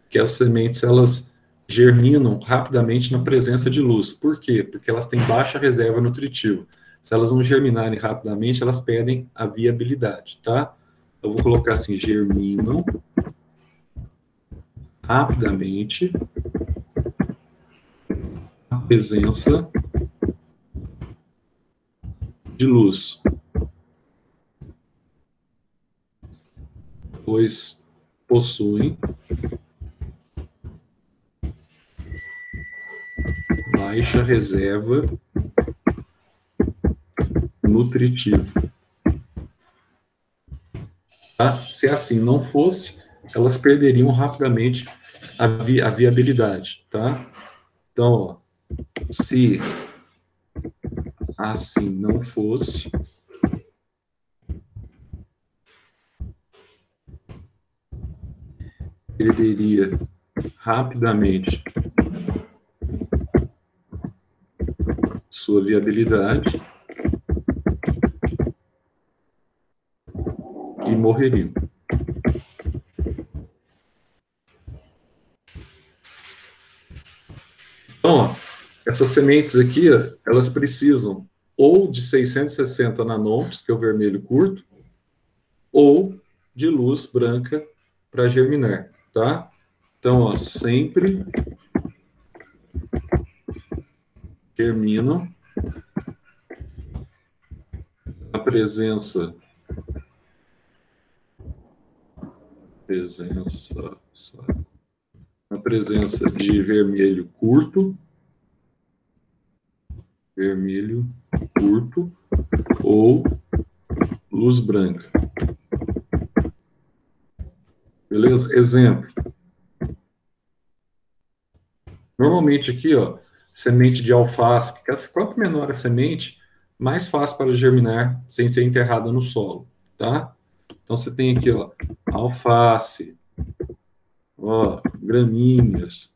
que as sementes, elas germinam rapidamente na presença de luz. Por quê? Porque elas têm baixa reserva nutritiva. Se elas não germinarem rapidamente, elas perdem a viabilidade, tá? Eu vou colocar assim, germinam rapidamente na presença de luz, pois possuem baixa reserva nutritiva. Tá? Se assim não fosse, elas perderiam rapidamente a viabilidade, tá? Então, ó, se assim não fosse, perderia rapidamente sua viabilidade e morreriam. Então, ó, essas sementes aqui, ó, elas precisam ou de 660 nanômetros, que é o vermelho curto, ou de luz branca para germinar, tá? Então, ó, sempre germinam a presença de vermelho curto ou luz branca. Beleza? Exemplo. Normalmente aqui, ó, semente de alface, quanto menor a semente, mais fácil para germinar sem ser enterrada no solo, tá? Então você tem aqui, ó, alface, ó, gramíneas.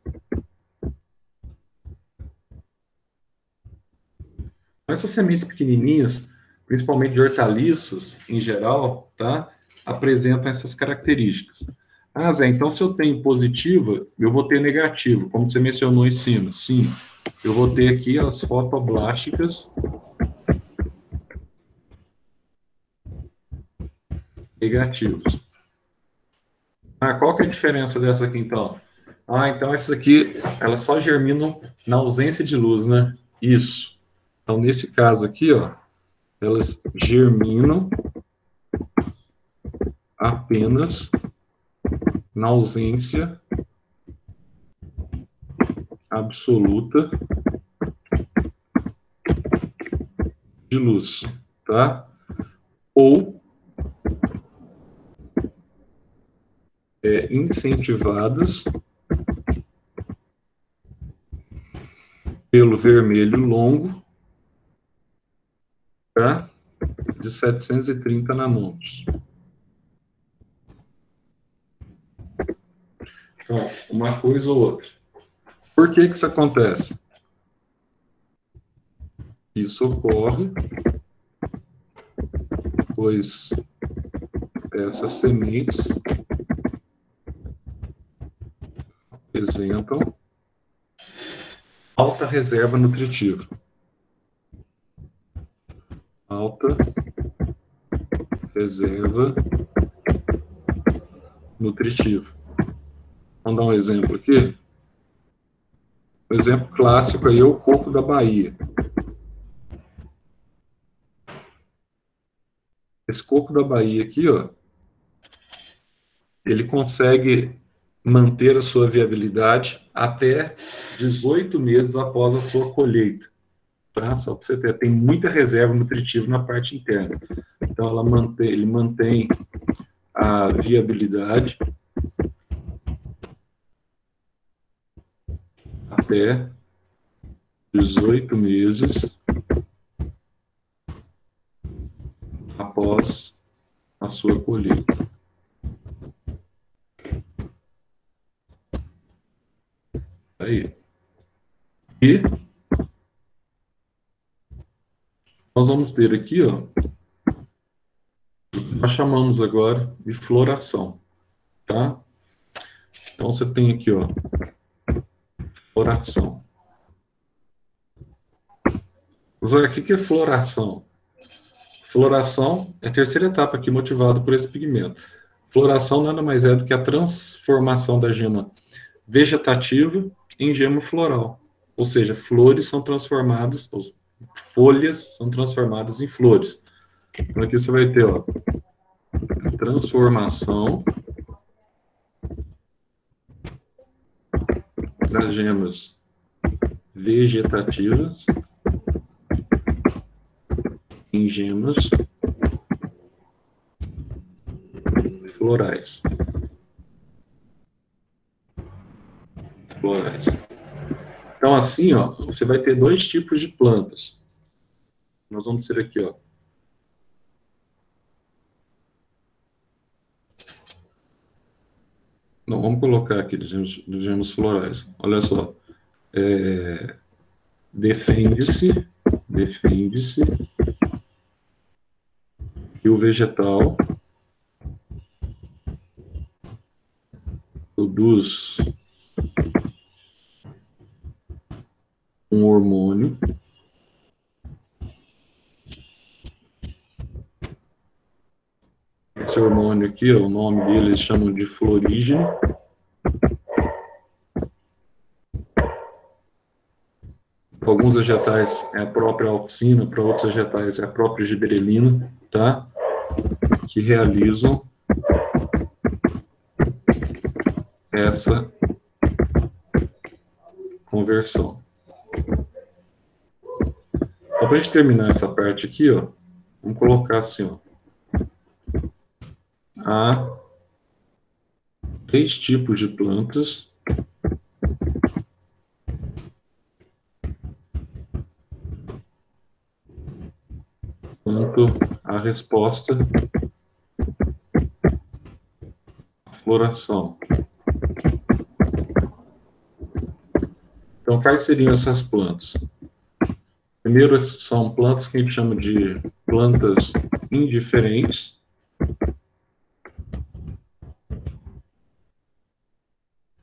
Essas sementes pequenininhas, principalmente de hortaliças em geral, tá? Apresentam essas características. Ah, Zé, então se eu tenho positiva, eu vou ter negativo, como você mencionou em cima. Sim, eu vou ter aqui as fotoblásticas negativos. Ah, qual que é a diferença dessa aqui, então? Ah, então essas aqui, elas só germinam na ausência de luz, né? Isso. Então, nesse caso aqui, ó, elas germinam apenas na ausência absoluta de luz, tá? Ou incentivadas pelo vermelho longo, tá? De 730 nanômetros. Então, uma coisa ou outra. Por que isso acontece? Isso ocorre pois essas sementes apresentam alta reserva nutritiva. Alta reserva nutritiva. Vamos dar um exemplo aqui? O exemplo clássico aí é o coco da Bahia. Esse coco da Bahia aqui, ó, ele consegue manter a sua viabilidade até 18 meses após a sua colheita. Tá? Só para você ter, tem muita reserva nutritiva na parte interna. Então, ele mantém a viabilidade até 18 meses após a sua colheita. Aí. E nós vamos ter aqui, ó, nós chamamos agora de floração. tá? Então, você tem aqui, ó, floração. Zé, o que é floração? Floração é a terceira etapa aqui, motivada por esse pigmento. Floração nada mais é do que a transformação da gema vegetativa em gema floral. Ou seja, flores são transformadas, ou folhas são transformadas em flores. Então aqui você vai ter, ó, a transformação das gemas vegetativas em gemas florais. Então, assim, ó, você vai ter dois tipos de plantas. Nós vamos ter aqui, ó. Não, vamos colocar aqui dos gemas florais. Olha só. Defende-se que o vegetal produz um hormônio esse hormônio aqui, ó, o nome dele eles chamam de florígeno. Para alguns vegetais é a própria auxina, para outros vegetais é a própria giberelina, tá? Que realizam essa conversão. Então, para a gente terminar essa parte aqui, ó, vamos colocar assim, ó. Há 3 tipos de plantas quanto à resposta à floração. Então, quais seriam essas plantas? Primeiro, são plantas que a gente chama de plantas indiferentes.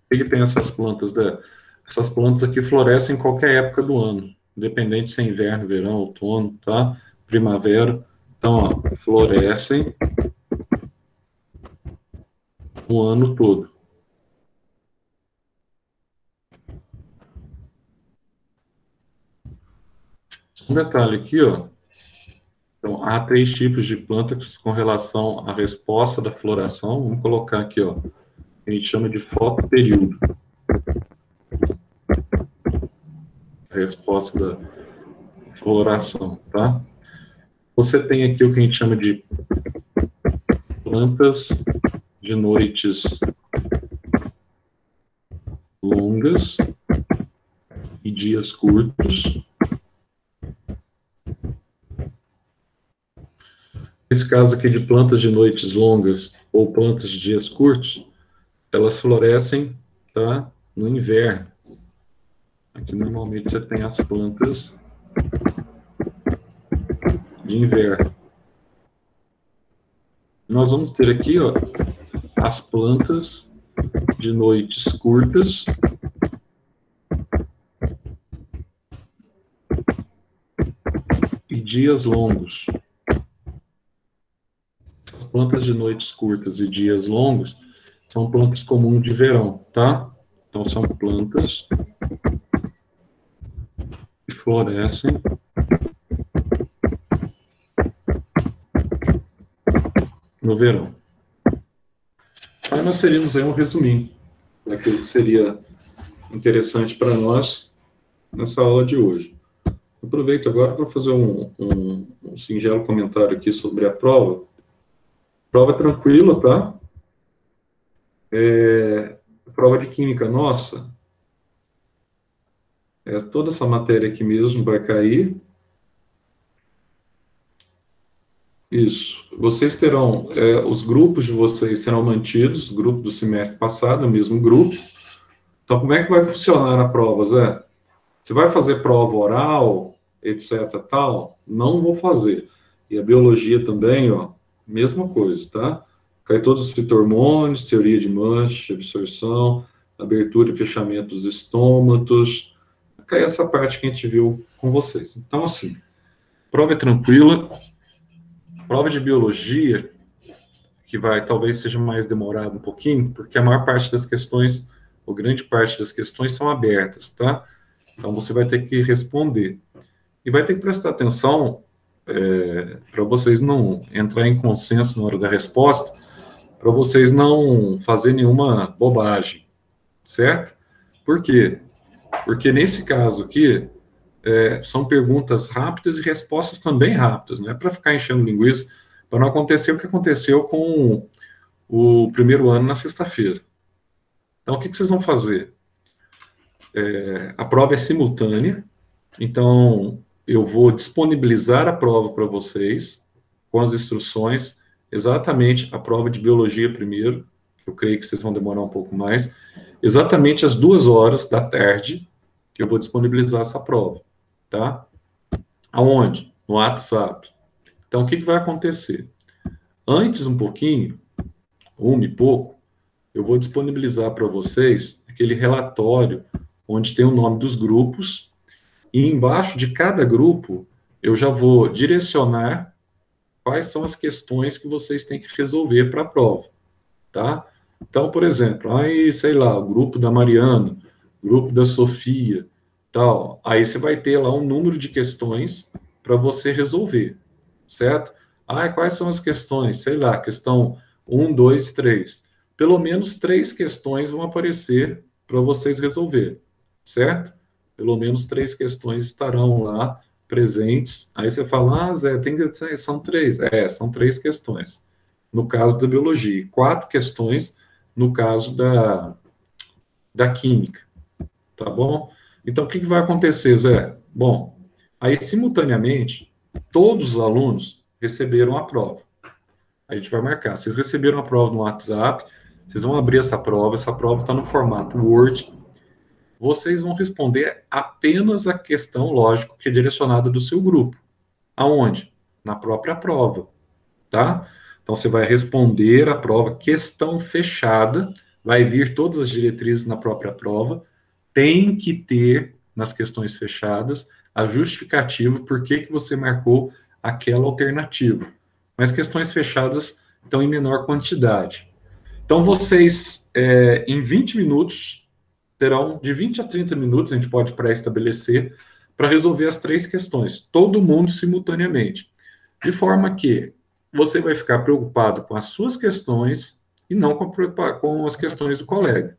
O que tem essas plantas? Essas plantas aqui florescem em qualquer época do ano, independente se é inverno, verão, outono, tá? Primavera. Então, ó, florescem o ano todo. Um detalhe aqui, ó. Então, há 3 tipos de plantas com relação à resposta da floração. Vamos colocar aqui, ó. A gente chama de fotoperíodo. A resposta da floração, tá? Você tem aqui o que a gente chama de plantas de noites longas e dias curtos. Nesse caso aqui de plantas de noites longas ou plantas de dias curtos, elas florescem, tá, no inverno. Aqui normalmente você tem as plantas de inverno. Nós vamos ter aqui, ó, as plantas de noites curtas e dias longos. As plantas de noites curtas e dias longos são plantas comuns de verão, tá? Então, são plantas que florescem no verão. Aí nós teríamos aí um resuminho daquilo que seria interessante para nós nessa aula de hoje. Aproveito agora para fazer um singelo comentário aqui sobre a prova. Prova tranquila, tá? Prova de química nossa. Toda essa matéria aqui mesmo vai cair. Isso. Vocês terão, os grupos de vocês serão mantidos, grupo do semestre passado, o mesmo grupo. Então, como é que vai funcionar a prova, Zé? Você vai fazer prova oral, etc, tal? Não vou fazer. E a biologia também, ó, mesma coisa, tá? Cai todos os fito-hormônios, teoria de mancha, absorção, abertura e fechamento dos estômatos. Cai essa parte que a gente viu com vocês. Então, assim, prova é tranquila. Prova de biologia, que talvez seja mais demorado um pouquinho, porque a maior parte das questões, ou grande parte das questões, são abertas, tá? Então, você vai ter que responder. E vai ter que prestar atenção para vocês não entrar em consenso na hora da resposta, para vocês não fazerem nenhuma bobagem, certo? Por quê? Porque nesse caso aqui, são perguntas rápidas e respostas também rápidas, não é para ficar enchendo linguiça, para não acontecer o que aconteceu com o primeiro ano na sexta-feira. Então, o que vocês vão fazer? A prova é simultânea, então eu vou disponibilizar a prova para vocês, com as instruções, exatamente a prova de biologia primeiro, eu creio que vocês vão demorar um pouco mais, exatamente às 2h da tarde, que eu vou disponibilizar essa prova, tá? Aonde? No WhatsApp. Então, o que vai acontecer? Antes um pouquinho, e pouco, eu vou disponibilizar para vocês aquele relatório onde tem o nome dos grupos, e embaixo de cada grupo eu já vou direcionar quais são as questões que vocês têm que resolver para a prova, tá? Então, por exemplo, aí, sei lá, o grupo da Mariana, grupo da Sofia, tal, aí você vai ter lá um número de questões para você resolver, certo? Quais são as questões? Sei lá, questão 1, 2, 3. Pelo menos 3 questões vão aparecer para vocês resolver, certo? Pelo menos 3 questões estarão lá presentes. Aí você fala, Zé, são 3. São 3 questões. No caso da biologia, 4 questões no caso da química, tá bom? Então, o que vai acontecer, Zé? Bom, aí, simultaneamente, todos os alunos receberam a prova. A gente vai marcar. Vocês receberam a prova no WhatsApp, vocês vão abrir essa prova está no formato Word. Vocês vão responder apenas a questão, lógico, que é direcionada do seu grupo. Aonde? Na própria prova, tá? Então, você vai responder a prova, questão fechada, vai vir todas as diretrizes na própria prova, tem que ter, nas questões fechadas, a justificativa por que você marcou aquela alternativa. Mas questões fechadas estão em menor quantidade. Então, vocês, em 20 minutos, terão de 20 a 30 minutos, a gente pode pré-estabelecer, para resolver as 3 questões, todo mundo simultaneamente. De forma que você vai ficar preocupado com as suas questões e não com as questões do colega,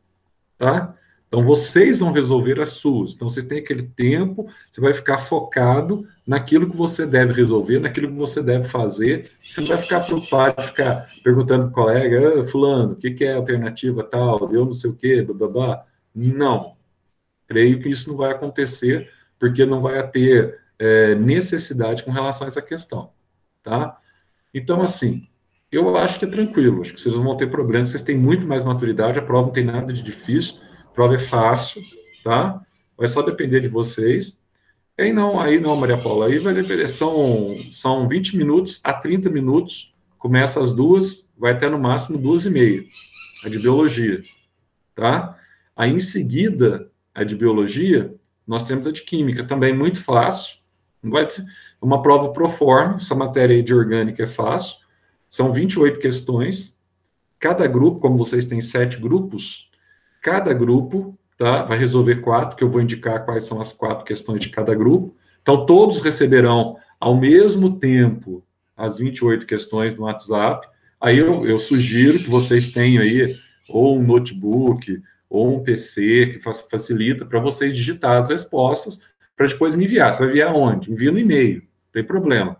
tá? Então, vocês vão resolver as suas. Então, você tem aquele tempo, você vai ficar focado naquilo que você deve resolver, naquilo que você deve fazer. Você não vai ficar preocupado de ficar perguntando para o colega, fulano, o que é a alternativa tal, deu não sei o quê, blá. Não. Creio que isso não vai acontecer, porque não vai ter necessidade com relação a essa questão, tá? Então, assim, eu acho que é tranquilo, acho que vocês não vão ter problema, vocês têm muito mais maturidade, a prova não tem nada de difícil, a prova é fácil, tá? Vai só depender de vocês. Aí não, Maria Paula, aí vai depender, são 20 minutos a 30 minutos, começa às 2, vai até no máximo 2h30, a de biologia, tá? Aí, em seguida, a de biologia, nós temos a de química, também muito fácil, não vai ter uma prova pro forma, essa matéria aí de orgânica é fácil, são 28 questões, cada grupo, como vocês têm 7 grupos, cada grupo, tá, vai resolver 4, que eu vou indicar quais são as 4 questões de cada grupo, então todos receberão ao mesmo tempo as 28 questões no WhatsApp, aí eu sugiro que vocês tenham aí ou um notebook, ou um PC, que facilita para vocês digitar as respostas, para depois me enviar. Você vai enviar onde? Envia no e-mail, não tem problema.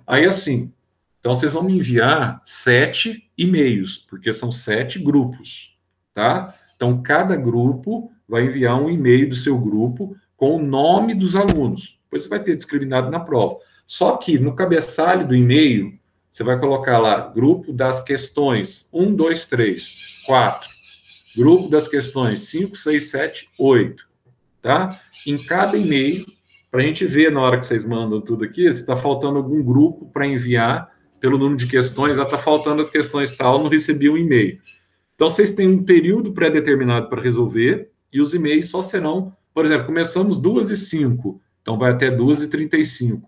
Aí, assim, então vocês vão me enviar 7 e-mails, porque são 7 grupos, tá? Então, cada grupo vai enviar um e-mail do seu grupo com o nome dos alunos. Depois você vai ter discriminado na prova. Só que no cabeçalho do e-mail, você vai colocar lá, grupo das questões 1, 2, 3, 4. Grupo das questões 5, 6, 7, 8, tá? Em cada e-mail, para a gente ver na hora que vocês mandam tudo aqui, se está faltando algum grupo para enviar pelo número de questões, está faltando as questões tal, não recebi um e-mail. Então, vocês têm um período pré-determinado para resolver, e os e-mails só serão, por exemplo, começamos 2h05, então vai até 2h35.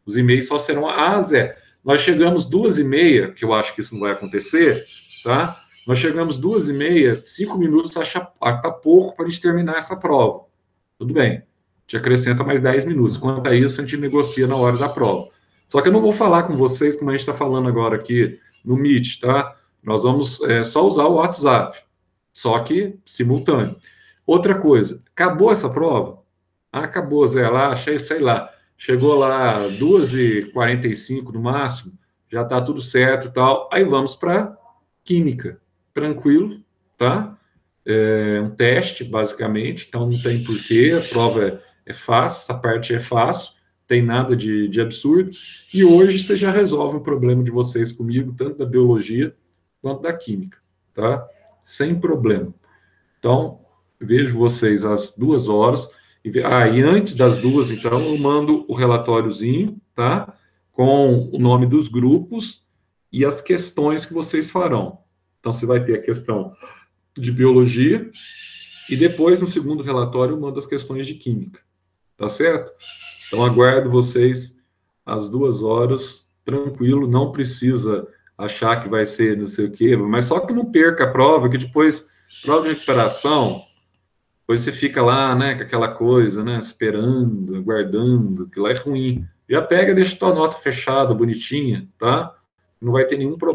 Os e-mails só serão, Zé, nós chegamos 2h30, que eu acho que isso não vai acontecer, tá? Nós chegamos 2h30, 5 minutos tá pouco para a gente terminar essa prova. Tudo bem, te acrescenta mais 10 minutos. Quanto a isso, a gente negocia na hora da prova. Só que eu não vou falar com vocês como a gente está falando agora aqui no Meet, tá? Nós vamos só usar o WhatsApp, só que simultâneo. Outra coisa, acabou essa prova? Acabou, Zé, lá, sei lá, chegou lá 2h45 no máximo, já está tudo certo e tal, aí vamos para Química. Tranquilo, tá? É um teste, basicamente, então não tem porquê, a prova é fácil, essa parte é fácil, tem nada de absurdo, e hoje você já resolve o problema de vocês comigo, tanto da biologia quanto da química, tá? Sem problema. Então, vejo vocês às 2h, e antes das 2, então, eu mando o relatóriozinho, tá? Com o nome dos grupos e as questões que vocês farão. Então, você vai ter a questão de biologia, e depois, no segundo relatório, eu mando as questões de química, tá certo? Então, aguardo vocês às 2h, tranquilo, não precisa achar que vai ser não sei o quê, mas só que não perca a prova, que depois, prova de recuperação, depois você fica lá, né, com aquela coisa, né, esperando, aguardando, que lá é ruim. Já pega, deixa tua nota fechada, bonitinha, tá? Não vai ter nenhum problema.